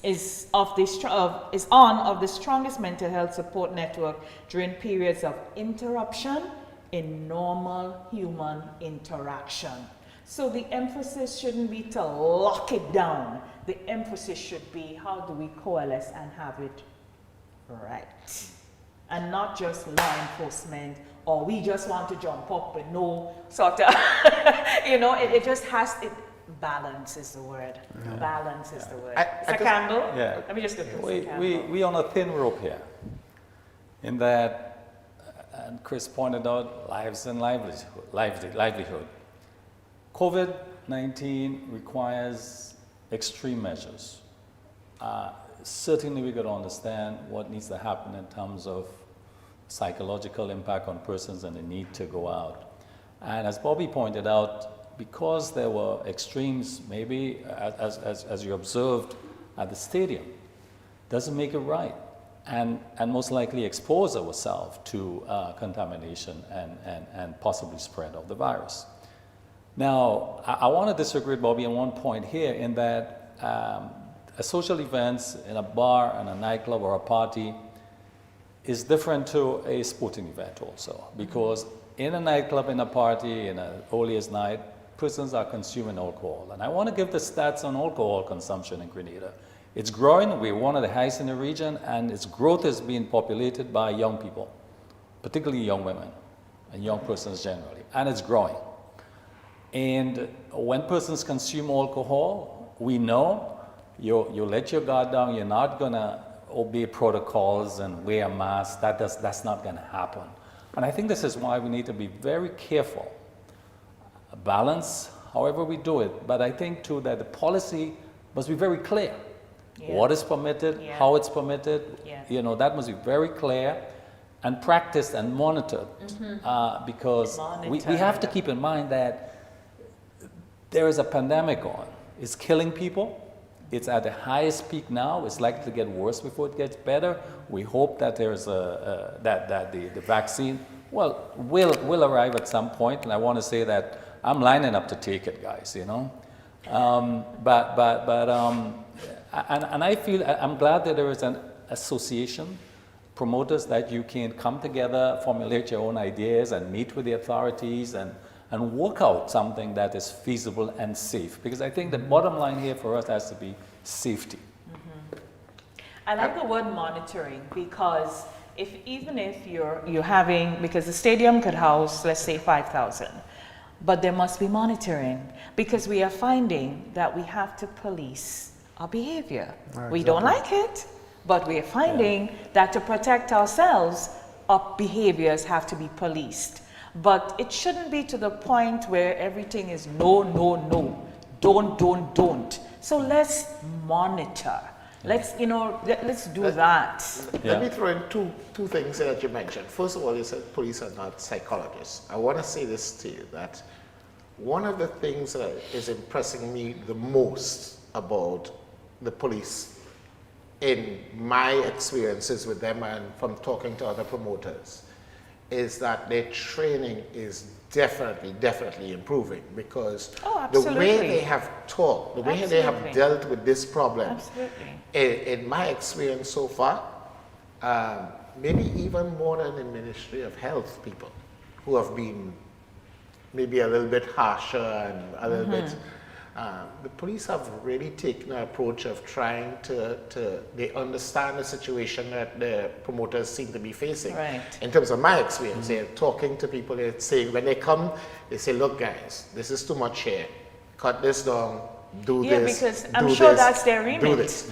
the strongest mental health support network during periods of interruption in normal human interaction. So the emphasis shouldn't be to lock it down. The emphasis should be how do we coalesce and have it right. And not just law enforcement, or we just want to jump up with no sort of, you know, it just has, balance is the word. Yeah. Balance is the word. Mr. Campbell? Yeah. Let me just do this. We on a thin rope here. In that, and Chris pointed out, lives and livelihood. COVID-19 requires extreme measures. Certainly we got to understand what needs to happen in terms of psychological impact on persons and the need to go out. And as Bobby pointed out, because there were extremes, maybe as you observed at the stadium, doesn't make it right. And most likely expose ourselves to contamination and possibly spread of the virus. Now, I want to disagree with Bobby on one point here in that a social event in a bar and a nightclub or a party is different to a sporting event also. Because in a nightclub, in a party, in an earliest night, persons are consuming alcohol. And I want to give the stats on alcohol consumption in Grenada. It's growing, we're one of the highest in the region, and its growth is being populated by young people, particularly young women and young persons generally, and it's growing. And when persons consume alcohol, we know you let your guard down, you're not gonna obey protocols and wear a mask, that's not gonna happen. And I think this is why we need to be very careful. Balance, however we do it, but I think too that the policy must be very clear. Yeah. What is permitted, how it's permitted, you know, that must be very clear and practiced and monitored because we have to keep in mind that there is a pandemic on. It's killing people. It's at the highest peak now. It's likely to get worse before it gets better. We hope that there's that the vaccine will arrive at some point. And I want to say that I'm lining up to take it, guys, you know. And I feel, I'm glad that there is an association, promoters, that you can come together, formulate your own ideas and meet with the authorities and work out something that is feasible and safe. Because I think the bottom line here for us has to be safety. I like the word monitoring, because even if you're having, because the stadium could house, let's say 5,000, but there must be monitoring, because we are finding that we have to police our behavior. We don't like it, but we are finding that to protect ourselves, our behaviors have to be policed. But it shouldn't be to the point where everything is no, no, no, don't. So let's monitor. Let's do that. Let me throw in two things that you mentioned. First of all, you said police are not psychologists. I want to say this to you, that one of the things that is impressing me the most about the police in my experiences with them and from talking to other promoters is that their training is definitely improving, because the way they have talked, the way they have dealt with this problem, in my experience so far, maybe even more than the Ministry of Health people, who have been maybe a little bit harsher and a little bit, the police have really taken an approach of trying they understand the situation that the promoters seem to be facing. Right. In terms of my experience, they're talking to people, they're saying, when they come, they say, look guys, this is too much here, cut this down, do this, because I'm sure that's their remit.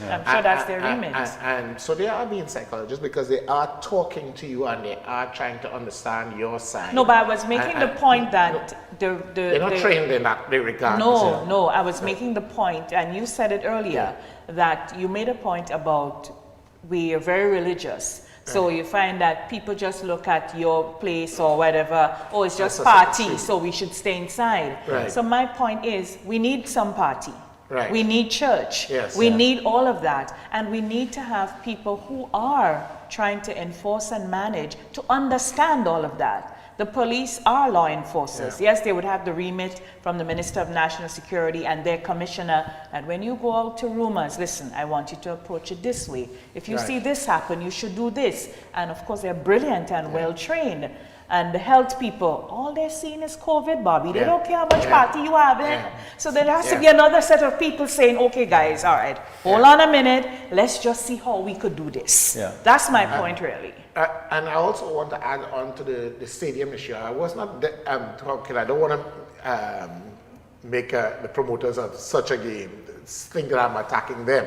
I'm sure that's their remit. And so they are being psychologists, because they are talking to you and they are trying to understand your side. No, but I was making the point that they're not trained in that regard. No, I was making the point, and you said it earlier, that you made a point about we are very religious. So you find that people just look at your place or whatever, oh, it's just party, so we should stay inside. Right. So my point is, we need some party. Right. We need church. Yes, we need all of that. And we need to have people who are trying to enforce and manage to understand all of that. The police are law enforcers. Yes, they would have the remit from the Minister of National Security and their commissioner. And when you go out to rumors, listen, I want you to approach it this way. If you see this happen, you should do this. And of course, they're brilliant and well trained. And the health people, all they're seeing is COVID, Bobby. They don't care how much party you have. So there has to be another set of people saying, okay, guys, all right, hold on a minute. Let's just see how we could do this. That's my point, really. And I also want to add on to the stadium issue. I was not talking, I don't want to make the promoters of such a game think that I'm attacking them.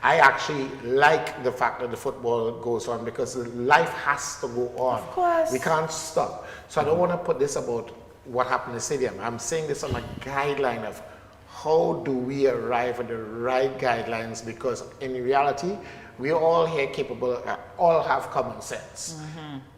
I actually like the fact that the football goes on, because life has to go on. Of course. We can't stop. So I don't want to put this about what happened in the stadium. I'm saying this on a guideline of how do we arrive at the right guidelines, because in reality, we're all here capable, all have common sense.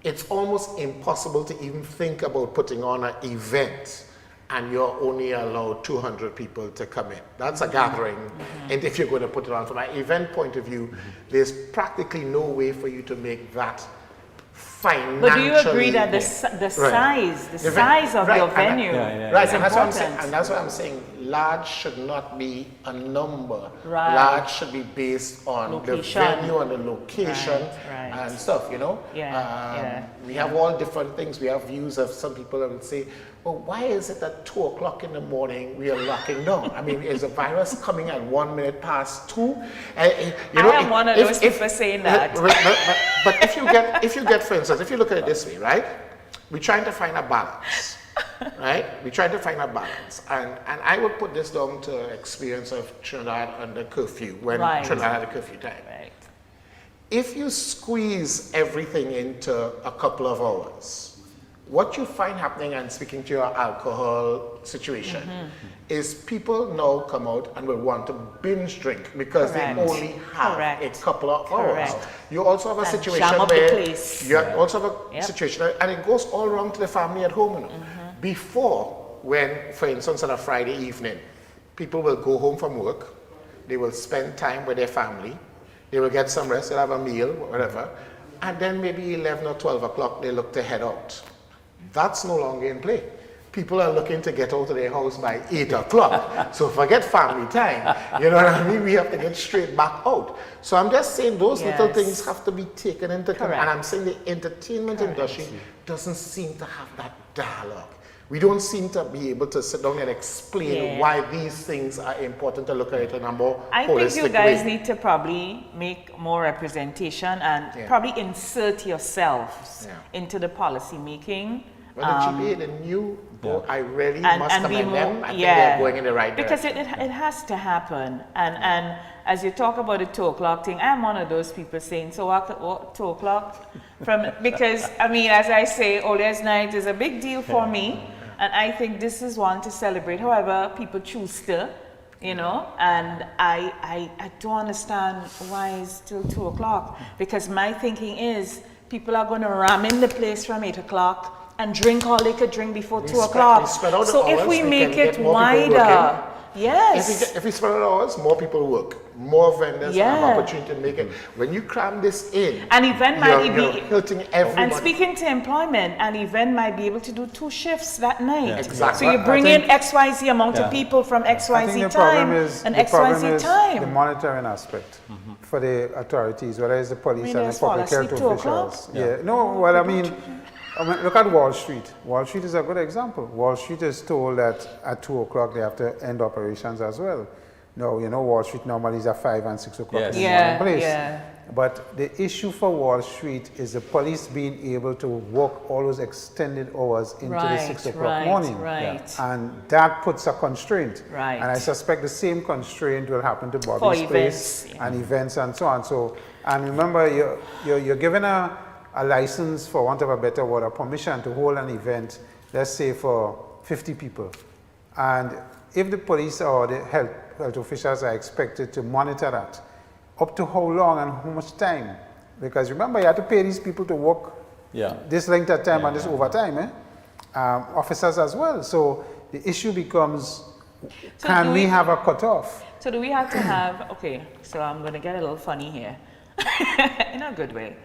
It's almost impossible to even think about putting on an event and you're only allowed 200 people to come in. That's a gathering. And if you're going to put it on, from an event point of view, there's practically no way for you to make that financially. But do you agree that the size of your venue is important? And that's what I'm saying. Large should not be a number. Right. Large should be based on location. The venue and the location and stuff, you know? We have all different things. We have views of some people that would say, well, why is it at 2 o'clock in the morning we are locking down? I mean, is a virus coming at 1 minute past 2? You know, I am one of those people saying that. But if you get, for instance, if you look at it this way, right? We're trying to find a balance, right? We're trying to find a balance. And I would put this down to experience of Trinidad under curfew, when Trinidad had a curfew time. Right. If you squeeze everything into a couple of hours, what you find happening, and speaking to your alcohol situation, is people now come out and will want to binge drink because they only have a couple of hours. You also have a situation where you also have a situation, and it goes all wrong to the family at home. You know? Before, when, for instance, on a Friday evening, people will go home from work, they will spend time with their family, they will get some rest, they'll have a meal, whatever, and then maybe 11 or 12 o'clock they look to head out. That's no longer in play. people are looking to get out of their house by 8 o'clock. So forget family time. You know what I mean? We have to get straight back out. So I'm just saying those little things have to be taken into account. And I'm saying the entertainment industry doesn't seem to have that dialogue. We don't seem to be able to sit down and explain why these things are important to look at it in a more holistic way. I think you guys need to probably make more representation and probably insert yourselves into the policy making. Well, the GPA, the new board, I really must commend them. I think they're going in the right direction. Because it has to happen. And as you talk about the 2 o'clock thing, I'm one of those people saying, so what 2 o'clock? Because, I mean, as I say, All Year's Night is a big deal for me. And I think this is one to celebrate. However, people choose to, you know, and I don't understand why it's till 2 o'clock. Because my thinking is people are going to ram in the place from 8 o'clock and drink all they could drink before 2 o'clock. So if we make it wider, if we spread out hours, more people work. More vendors have opportunity to make it. When you cram this in, an event might be hurting everybody. And speaking to employment, an event might be able to do 2 shifts that night. Exactly. So you bring in XYZ amount of people from XYZ time and XYZ time. The monitoring aspect for the authorities, whether it's the police and the public health officials. Well, I mean, look at Wall Street. Wall Street is a good example. Wall Street is told that at 2 o'clock they have to end operations as well. No, you know, Wall Street normally is at 5 and 6 o'clock in the morning place. But the issue for Wall Street is the police being able to work all those extended hours into the 6 o'clock morning. And that puts a constraint. And I suspect the same constraint will happen to Bobby's place and events and so on. So, and remember, you're given a license, for want of a better word, a permission to hold an event, let's say for 50 people. And if the police or the health officials are expected to monitor that, up to how long and how much time? Because remember, you have to pay these people to work this length of time and this overtime, officers as well. So the issue becomes, can we have a cutoff? So do we have to have, okay, so I'm going to get a little funny here, in a good way.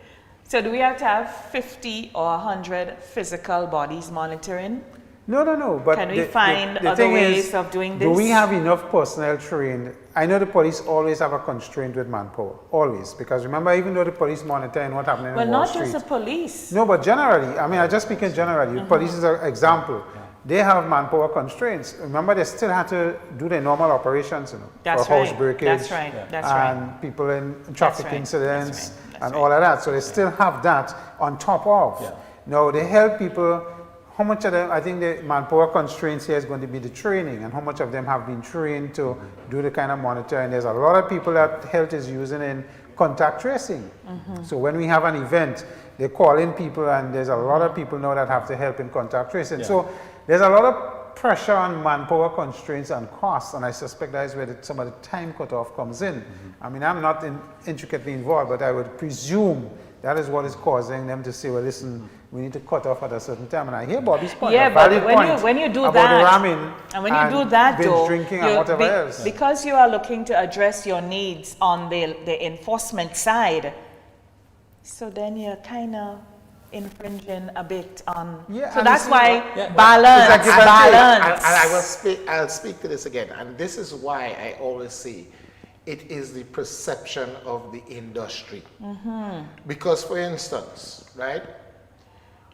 So do we have to have 50 or 100 physical bodies monitoring? No. But can we find other ways of doing this? Do we have enough personnel trained? I know the police always have a constraint with manpower, always. Because remember, even though the police monitor and what's happening in Wall Street. Well, not just the police. No, but generally, I mean, I just speaking generally. Police is an example. They have manpower constraints. Remember, they still have to do their normal operations, you know, for house breakage. And people in traffic incidents and all of that. So they still have that on top of. Now, they help people. How much of them, I think the manpower constraints here is going to be the training, and how much of them have been trained to do the kind of monitoring. There's a lot of people that health is using in contact tracing. So when we have an event, they call in people, and there's a lot of people now that have to help in contact tracing. So there's a lot of pressure on manpower constraints and costs, and I suspect that is where some of the time cutoff comes in. I mean, I'm not intricately involved, but I would presume that is what is causing them to say, well, listen, we need to cut off at a certain time. And I hear Bobby's point. Yeah, but when you do about that, the ramming and when you do that, binge drinking and whatever else. Because you are looking to address your needs on the enforcement side, so then you're kind of infringing a bit on. So that's why balance. And I'll speak to this again. And this is why I always say, it is the perception of the industry. Because, for instance, right,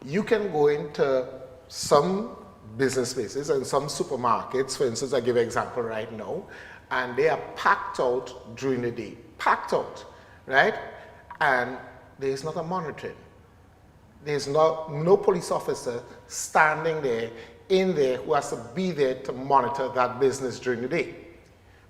you can go into some business spaces and some supermarkets, for instance, I give an example right now, and they are packed out during the day, packed out, right? And there's not a monitoring. There's no police officer standing there, in there, who has to be there to monitor that business during the day.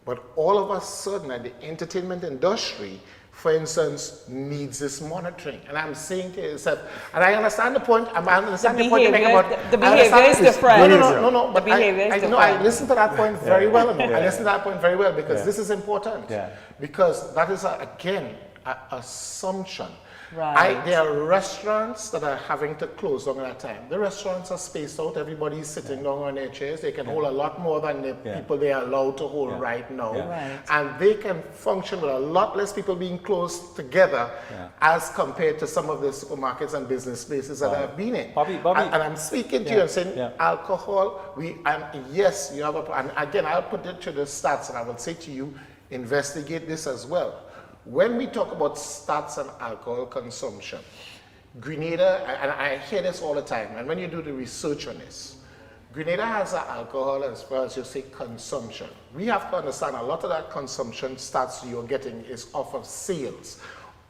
But all of a sudden, at the entertainment industry, for instance, needs this monitoring. And I'm saying to yourself, and I understand the point. I understand the point you make about the behavior is different. No. But I listen to that point very well. I listen to that point very well because this is important. Because that is again an assumption. Right. There are restaurants that are having to close down at that time. The restaurants are spaced out. Everybody's sitting down on their chairs. They can hold a lot more than the people they are allowed to hold right now. Right. And they can function with a lot less people being close together as compared to some of the supermarkets and business places that I've been in. Bobby. And I'm speaking to you and saying alcohol, and yes, you have and again, I'll put it to the stats and I will say to you, investigate this as well. When we talk about stats and alcohol consumption, Grenada, and I hear this all the time, and when you do the research on this, Grenada has an alcohol as far as you say consumption. We have to understand a lot of that consumption stats you're getting is off of sales.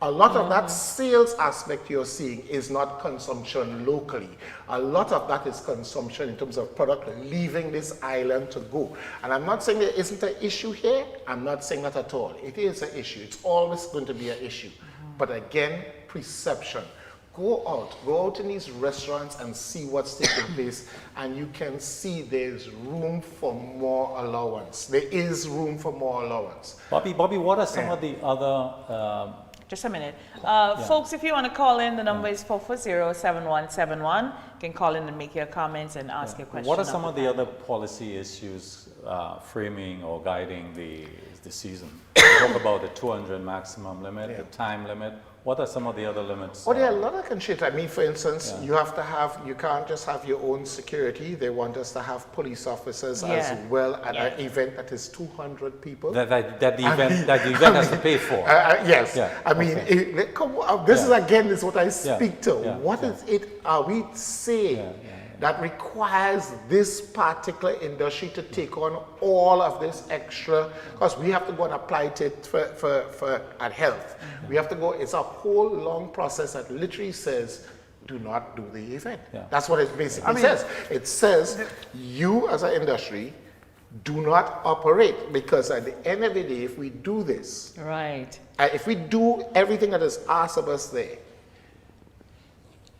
A lot of that sales aspect you're seeing is not consumption locally. A lot of that is consumption in terms of product leaving this island to go. And I'm not saying there isn't an issue here. I'm not saying that at all. It is an issue. It's always going to be an issue. But again, perception. Go out in these restaurants and see what's taking place, and you can see there's room for more allowance. There is room for more allowance. Bobby, what are some of the other Just a minute. Folks, if you want to call in, the number is 440-7171. You can call in and make your comments and ask your questions. What are some of the other policy issues framing or guiding the season? Talk about the 200 maximum limit, the time limit. What are some of the other limits? Well, there are a lot of constraints. I mean, for instance, you can't just have your own security. They want us to have police officers as well at an event that is 200 people. That the event has to pay for. Yes. Yeah. I mean, this is again is what I speak to. What is it are we saying that requires this particular industry to take on all of this extra? Because we have to go and apply it for at health. We have to go, it's a whole long process that literally says, do not do the event. That's what it basically says. It says, you as an industry, do not operate, because at the end of the day, if we do this, if we do everything that is asked of us there,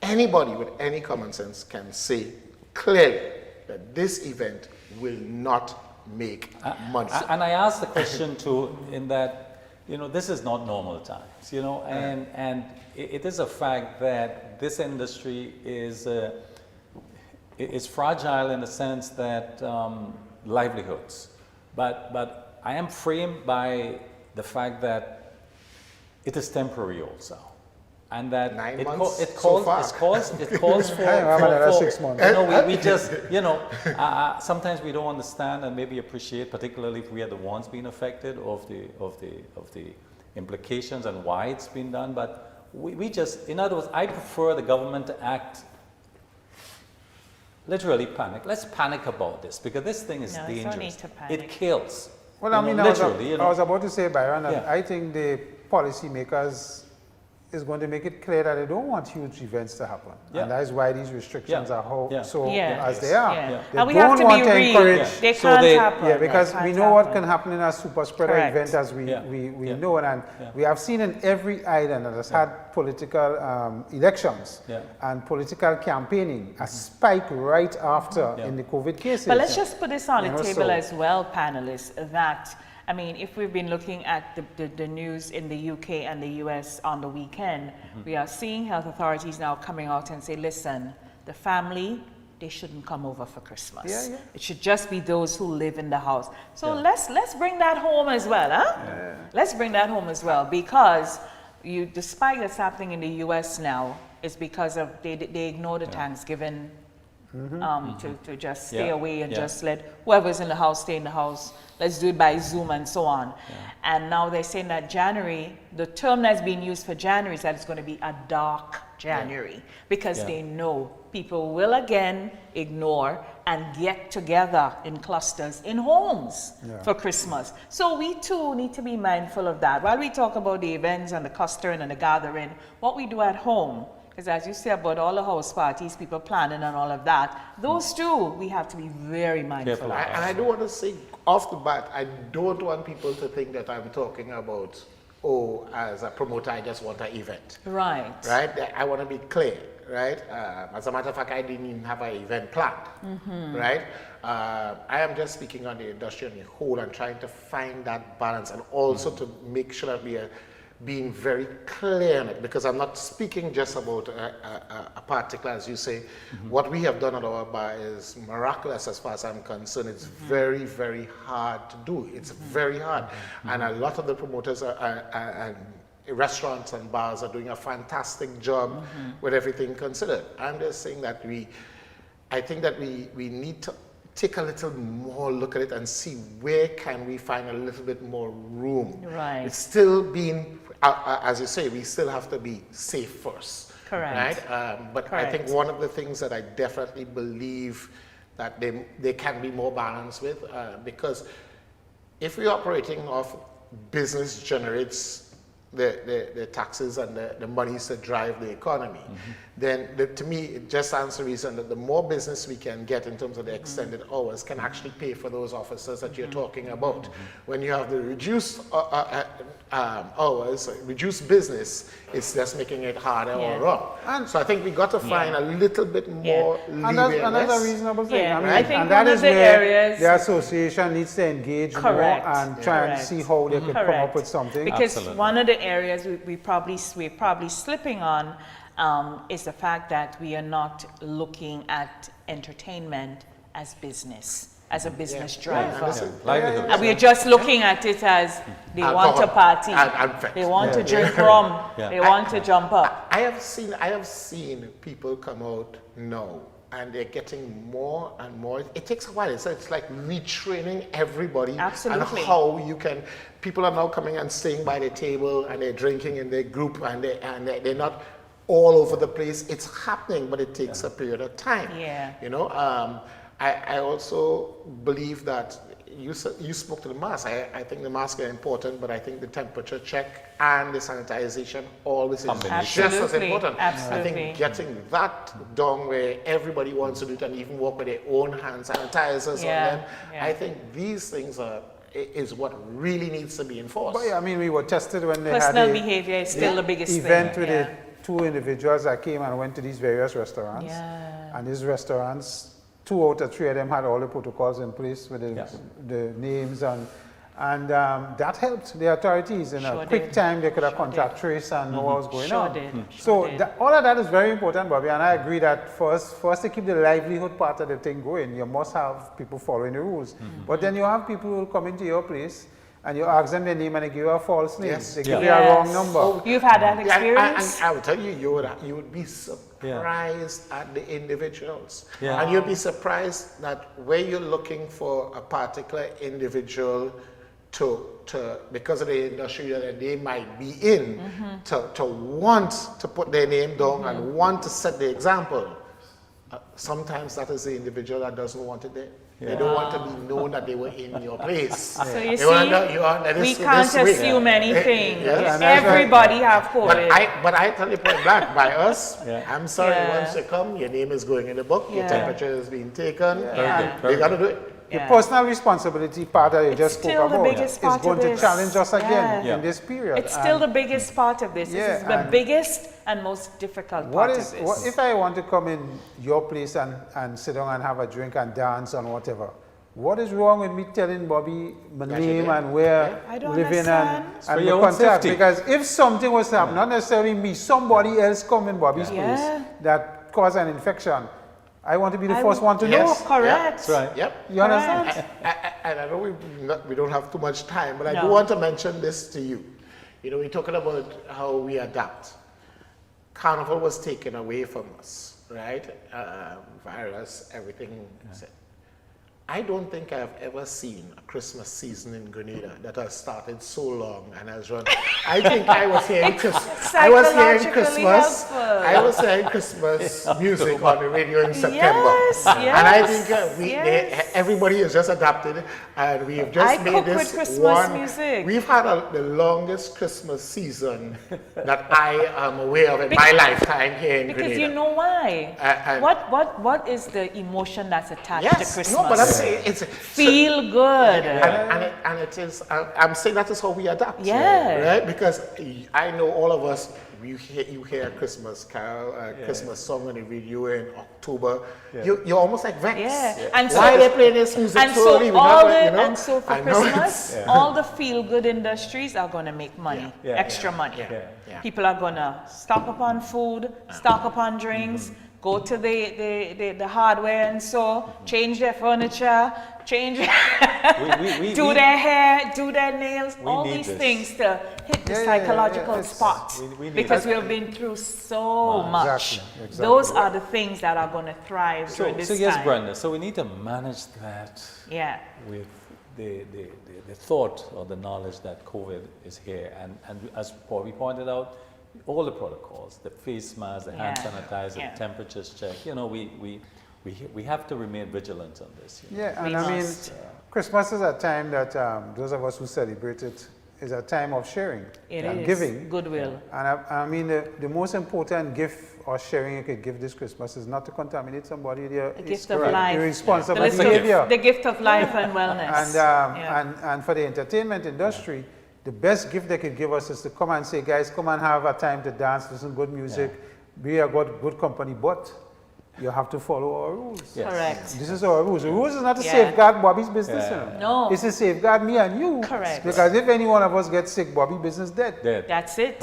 anybody with any common sense can say clearly that this event will not make money. And I asked the question too, in that, this is not normal times, and it is a fact that this industry is fragile in the sense that livelihoods, but I am framed by the fact that it is temporary also. And that it calls for 6 months. We just, sometimes we don't understand and maybe appreciate, particularly if we are the ones being affected, of the implications and why it's been done. But we just, in other words, I prefer the government to act literally panic. Let's panic about this, because this thing is dangerous. There's no need to panic. It kills. Well, I mean, I was about to say, Byron, that I think the policymakers is going to make it clear that they don't want huge events to happen. And that is why these restrictions are as they are. They and we don't have to want be to real. encourage. They can't happen. Yeah, because we know what can happen in a super spreader event, as we know. And we have seen in every island that has had political elections and political campaigning a spike right after in the COVID cases. But let's just put this on the table as well, panelists, that I mean, if we've been looking at the news in the UK and the US on the weekend, we are seeing health authorities now coming out and say, listen, the family, they shouldn't come over for Christmas. It should just be those who live in the house. So let's bring that home as well, huh? Let's bring that home as well, because despite what's happening in the US now, it's because of they ignore the Thanksgiving to just stay away and just let whoever's in the house stay in the house. Let's do it by Zoom and so on. And now they're saying that January, the term that's being used for January is that it's going to be a dark January, because they know people will again ignore and get together in clusters in homes for Christmas. So we too need to be mindful of that. While we talk about the events and the clustering and the gathering, what we do at home, because as you say about all the house parties, people planning and all of that, those two, we have to be very mindful of. And I don't want to say off the bat, I don't want people to think that I'm talking about, as a promoter, I just want an event. Right. I want to be clear, right? As a matter of fact, I didn't even have an event planned, right? I am just speaking on the industry on the whole and trying to find that balance, and also to make sure that being very clear in it, because I'm not speaking just about a particular, as you say. What we have done at our bar is miraculous as far as I'm concerned. It's very, very hard to do. It's very hard. And a lot of the promoters and restaurants and bars are doing a fantastic job with everything considered. I'm just saying that I think that we need to take a little more look at it and see where can we find a little bit more room. Right. It's still being, as you say, we still have to be safe first. Correct. Right? But I think one of the things that I definitely believe that they can be more balanced with, because if we're operating off business generates the taxes and the monies that drive the economy, then to me it just stands to reason that the more business we can get in terms of the extended hours can actually pay for those officers that you're talking about. When you have the reduced hours, reduced business, it's just making it harder all around. And so I think we got to find a little bit more leeway. And that's a reasonable thing. Yeah. I mean, I think and that one is of the where areas the association needs to engage more and try and see how they could come up with something. Because one of the areas we're probably slipping on is the fact that we are not looking at entertainment as business, as a business driver. And we're just looking at it as they want to party, they want to drink rum, they want to jump up. I have seen people come out now and they're getting more and more. It takes a while. It's like retraining everybody. Absolutely. And how you can. People are now coming and staying by the table and they're drinking in their group and they're not all over the place. It's happening, but it takes a period of time. Yeah. You know. I also believe that you spoke to the mask. I think the masks are important, but I think the temperature check and the sanitization always is just as important. Absolutely. I think getting that done where everybody wants to do it and even work with their own hand sanitizers on them, I think these things is what really needs to be enforced. But yeah, I mean, we were tested when they Personal had behavior is still the biggest event thing. with the two individuals that came and went to these various restaurants. Yeah. And these restaurants, 2 out of 3 of them had all the protocols in place with the names and that helped the authorities in a quick time. They could have contact trace and know what was going on. So all of that is very important, Bobby, and I agree that for us to keep the livelihood part of the thing going, you must have people following the rules. But then you have people who come into your place and you ask them their name and they give you a false name. They give you a wrong number. You've had that experience? I will tell you, you would be surprised at the individuals. And you'll be surprised that where you're looking for a particular individual to because of the industry that they might be in, to want to put their name down and want to set the example. Sometimes that is the individual that doesn't want it there. They don't want to be known that they were in your place. So you see, we can't assume anything. Yes. Everybody have COVID. But I tell you point blank, by us, I'm sorry, once you come, your name is going in the book, your temperature is being taken, you got to do it. The personal responsibility part that you just spoke about is going to challenge us again in this period. It's still the biggest part of this. This is the biggest and most difficult part of this. If I want to come in your place and sit down and have a drink and dance and whatever, what is wrong with me telling Bobby my name and where living and the contact? Because if something was to happen, not necessarily me, somebody else come in Bobby's place that cause an infection, I want to be the first one to know. Correct. That's right. Yep. You understand? And I know we don't have too much time, but I do want to mention this to you. You know, we're talking about how we adapt. Carnival was taken away from us, right? Virus, everything. I don't think I've ever seen a Christmas season in Grenada that has started so long and has run. I think I was hearing Christmas. I was hearing Christmas music on the radio in September. And I think everybody has just adapted and we've just made this Christmas music. We've had the longest Christmas season that I am aware of in my lifetime here in Grenada. Because you know why? What is the emotion that's attached to Christmas? No, but it's feel good. And it is, I'm saying that is how we adapt. Right? Because I know all of us, you hear a Christmas carol, Christmas song on the radio in October, you're almost like vexed. Yeah. And why so, they play this music and so early? And so for Christmas, all the feel-good industries are going to make money, extra money. People are going to stock up on food, stock up on drinks, go to the hardware and so, change their furniture, do their hair, do their nails, all these things to hit the psychological spot. Because we have been through so much. Exactly. Those are the things that are going to thrive during this time. So yes, Brenda, so we need to manage that with the thought or the knowledge that COVID is here. And as Bobby pointed out, all the protocols, the face mask, the hand sanitizer, the temperatures check, we have to remain vigilant on this. And I mean, Christmas is a time that those of us who celebrate it is a time of sharing and giving. Goodwill. And I mean, the most important gift or sharing you could give this Christmas is not to contaminate somebody. The gift of life. Irresponsible behavior. The gift of life and wellness. And for the entertainment industry, the best gift they could give us is to come and say, guys, come and have a time to dance, listen to good music, be a good company, but you have to follow our rules. Correct. This is our rules. The rules is not to safeguard Bobby's business. No. It's to safeguard me and you. Correct. Because if any one of us gets sick, Bobby business dead. That's it.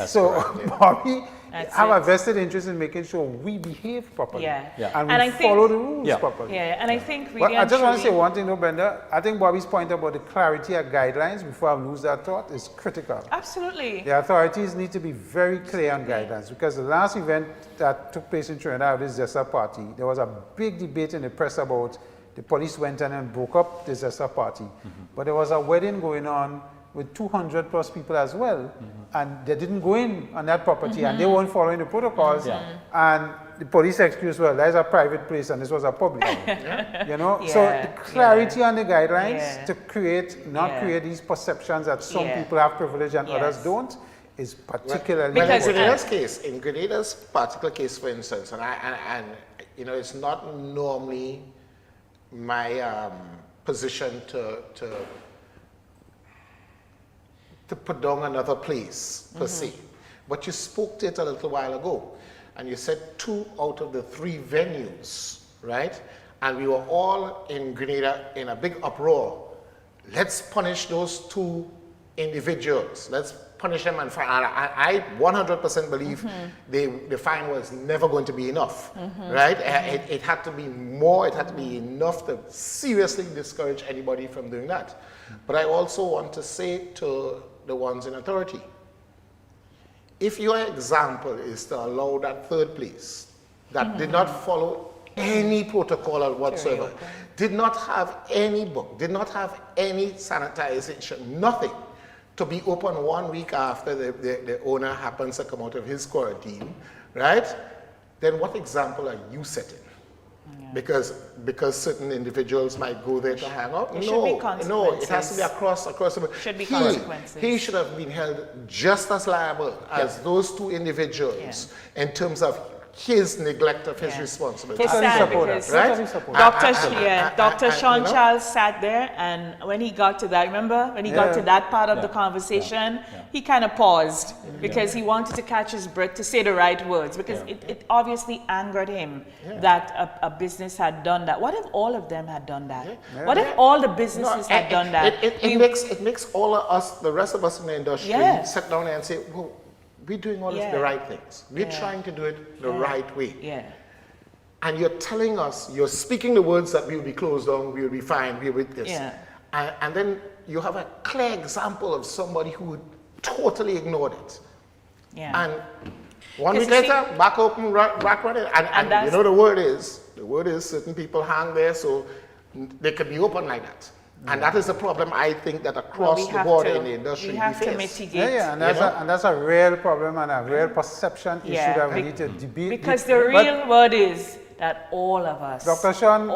Bobby have a vested interest in making sure we behave properly. And we follow the rules properly. And I think really I just want to say one thing though, Brenda. I think Bobby's point about the clarity of guidelines, before I lose that thought, is critical. Absolutely. The authorities need to be very clear on guidelines, because the last event that took place in Trinidad, this Zesta party, there was a big debate in the press about the police went in and broke up the Zesta party. But there was a wedding going on with 200 plus people as well, and they didn't go in on that property, and they weren't following the protocols, and the police excuse, well, that is a private place and this was a public. So the clarity on the guidelines to create, not create these perceptions that some people have privilege and others don't, is particularly because in Grenada's particular case, for instance, and it's not normally my position to put down another place per se, but you spoke to it a little while ago, and you said 2 out of the 3 venues, right? And we were all in Grenada in a big uproar. Let's punish those 2 individuals. Let's punish them and fine. I 100% believe the fine was never going to be enough, right? It had to be more. It had to be enough to seriously discourage anybody from doing that. But I also want to say to the ones in authority, if your example is to allow that 3rd place that did not follow any protocol whatsoever, did not have any book, did not have any sanitization, nothing, to be open 1 week after the owner happens to come out of his quarantine, right? Then what example are you setting? Because certain individuals might go there to hang out. No, it has to be across the board. Should be consequences. He should have been held just as liable as those 2 individuals in terms of his neglect of his responsibility. It's sad because Dr. Sean Charles sat there, and when he got to that, remember, when he got to that part of the conversation, he kind of paused because he wanted to catch his breath to say the right words, because it obviously angered him that a business had done that. What if all of them had done that? What if all the businesses had done that? It makes all of us, the rest of us in the industry, sit down and say, well, we're doing all the right things. We're trying to do it the right way. And you're telling us, you're speaking the words that we'll be closed down, we'll be fine, we're with this. And then you have a clear example of somebody who totally ignored it. And 1 week later, back open, back running. And you know the word is certain people hang there so they could be open like that. And that is the problem, I think, that across the board in the industry we have face. to mitigate. And that's a real problem and a real perception issue that we need to debate. Because the real word is that all of us, Dr. Sean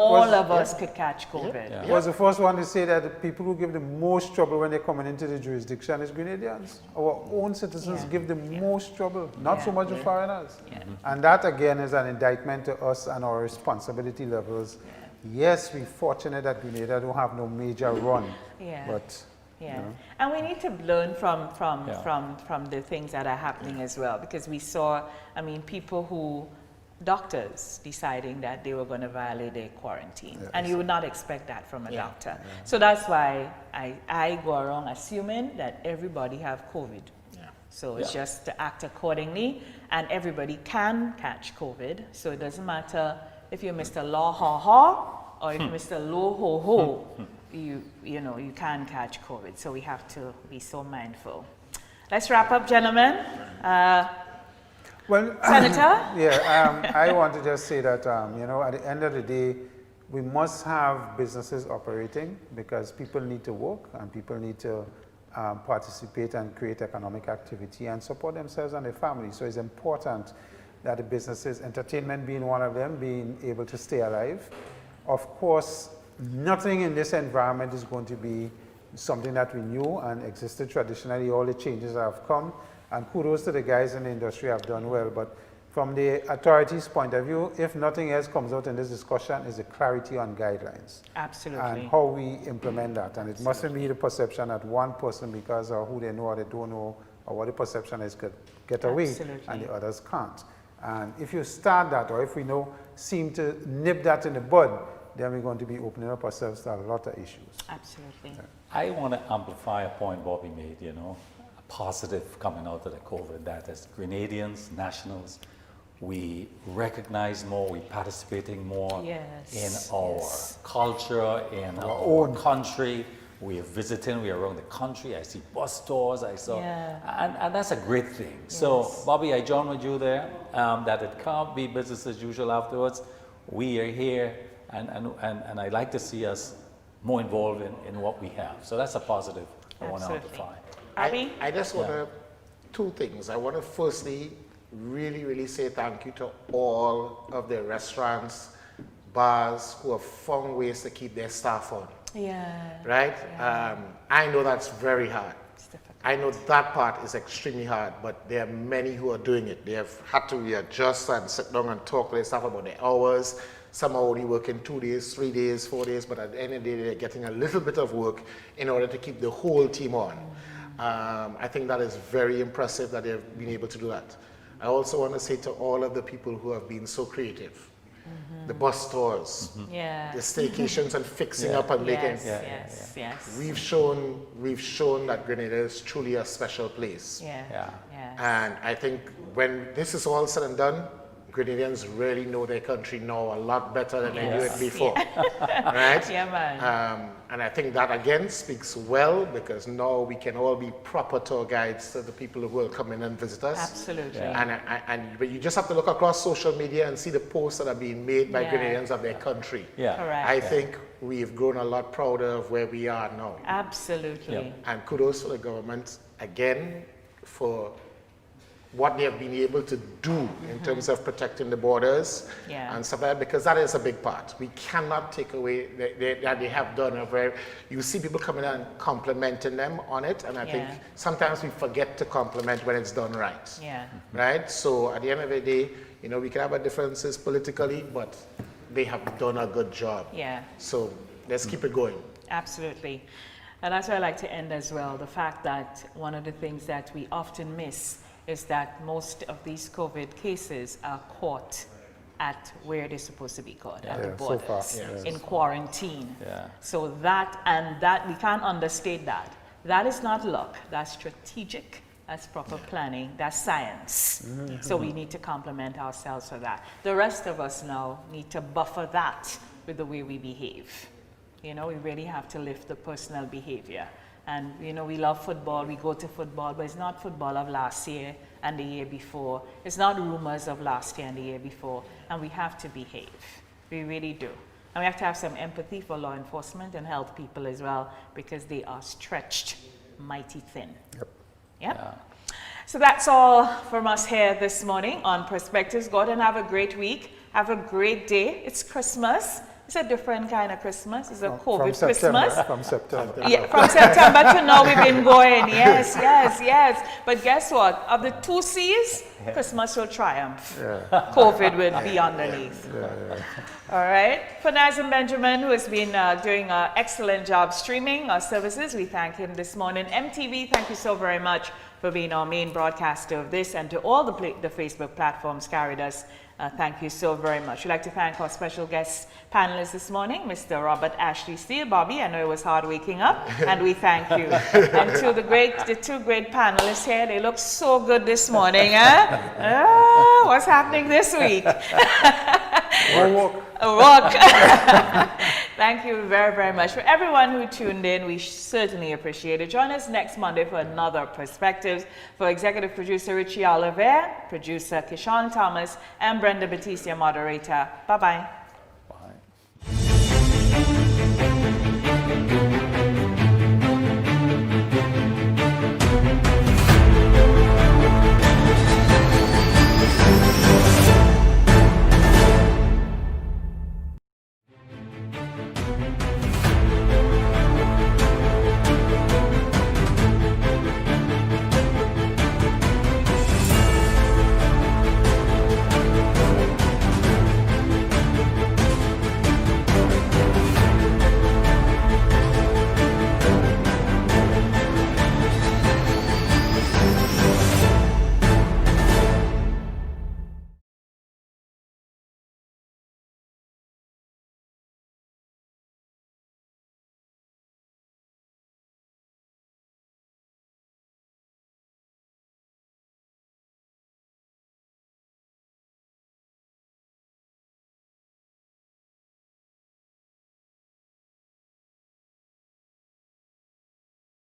could catch COVID. He was the first one to say that the people who give the most trouble when they're coming into the jurisdiction is Grenadians. Our own citizens give the most trouble, not so much the foreigners. And that, again, is an indictment to us and our responsibility levels. Yes, we're fortunate that Grenada don't have no major run, but Yeah, and we need to learn from the things that are happening as well, because we saw, I mean, doctors deciding that they were going to violate their quarantine, and you would not expect that from a doctor. So that's why I go around assuming that everybody have COVID. So it's just to act accordingly, and everybody can catch COVID. So it doesn't matter if you're Mr. Law Ha Ha or if you're Mr. Low Ho Ho. You know, you can catch COVID, so we have to be so mindful. Let's wrap up, gentlemen. Well, Senator? I want to just say that, you know, at the end of the day, we must have businesses operating because people need to work and people need to participate and create economic activity and support themselves and their families. So it's important that the businesses, entertainment being one of them, being able to stay alive. Of course, nothing in this environment is going to be something that we knew and existed traditionally. All the changes have come, and kudos to the guys in the industry have done well. But from the authorities' point of view, if nothing else comes out in this discussion, is the clarity on guidelines. Absolutely. And how we implement that. And it mustn't be the perception that one person, because of who they know or they don't know, or what the perception is, could get away, and the others can't. And if you start that, or if we seem to nip that in the bud, then we're going to be opening up ourselves to a lot of issues. Absolutely. I want to amplify a point Bobby made, you know, a positive coming out of the COVID, that as Grenadians, nationals, we recognize more, we participating more in our culture, in our own country. We are visiting, we are around the country. I see bus tours, I saw, and that's a great thing. So, Bobby, I join with you there, that it can't be business as usual afterwards. We are here, and I'd like to see us more involved in what we have. So that's a positive I want to amplify. I just want to, two things. I want to firstly really say thank you to all of the restaurants, bars who have found ways to keep their staff on. Right? I know that's very hard. I know that part is extremely hard, but there are many who are doing it. They have had to readjust and sit down and talk to their staff about the hours. Some are only working 2 days, 3 days, 4 days, but at the end of the day, they're getting a little bit of work in order to keep the whole team on. I think that is very impressive that they've been able to do that. I also want to say to all of the people who have been so creative, the bus tours, the staycations and fixing up and making. We've shown that Grenada is truly a special place. And I think when this is all said and done, Grenadians really know their country now a lot better than they knew it before, right? And I think that again speaks well, because now we can all be proper tour guides to the people who will come in and visit us. Absolutely. But you just have to look across social media and see the posts that are being made by Grenadians of their country. Correct. I think we've grown a lot prouder of where we are now. Absolutely. And kudos to the government again for what they have been able to do in terms of protecting the borders and stuff like that, because that is a big part. We cannot take away that they have done a very, you see people coming in and complimenting them on it, and I think sometimes we forget to compliment when it's done right. Right? So at the end of the day, you know, we can have our differences politically, but they have done a good job. So let's keep it going. Absolutely. And that's where I like to end as well, the fact that one of the things that we often miss is that most of these COVID cases are caught at where they're supposed to be caught, at the borders, in quarantine. So that we can't understate that. That is not luck, that's strategic, that's proper planning, that's science. So we need to compliment ourselves for that. The rest of us now need to buffer that with the way we behave. You know, we really have to lift the personal behavior. And, you know, we love football, we go to football, but it's not football of last year and the year before. It's not rumors of last year and the year before. And we have to behave. We really do. And we have to have some empathy for law enforcement and health people as well, because they are stretched mighty thin. So that's all from us here this morning on Perspectives. Go ahead and have a great week. Have a great day. It's Christmas. It's a different kind of Christmas. It's a From COVID September, Christmas. From September. Yeah, from September to now we've been going. Yes, yes, yes. But guess what? Of the 2 C's, Christmas will triumph. Yeah. COVID will be underneath. All right. For Nazim Benjamin, who has been doing an excellent job streaming our services, we thank him this morning. MTV, thank you so very much for being our main broadcaster of this, and to all the Facebook platforms carried us. Thank you so very much. We'd like to thank our special guest panelists this morning, Mr. Robert Ashley Steele. Bobby, I know it was hard waking up, and we thank you. And to the 2 great panelists here, they look so good this morning, huh? What's happening this week? Walk. Thank you very, very much. For everyone who tuned in, we certainly appreciate it. Join us next Monday for another Perspectives. For executive producer Richie Oliver, producer Kishan Thomas, and Brenda Batista, moderator. Bye-bye.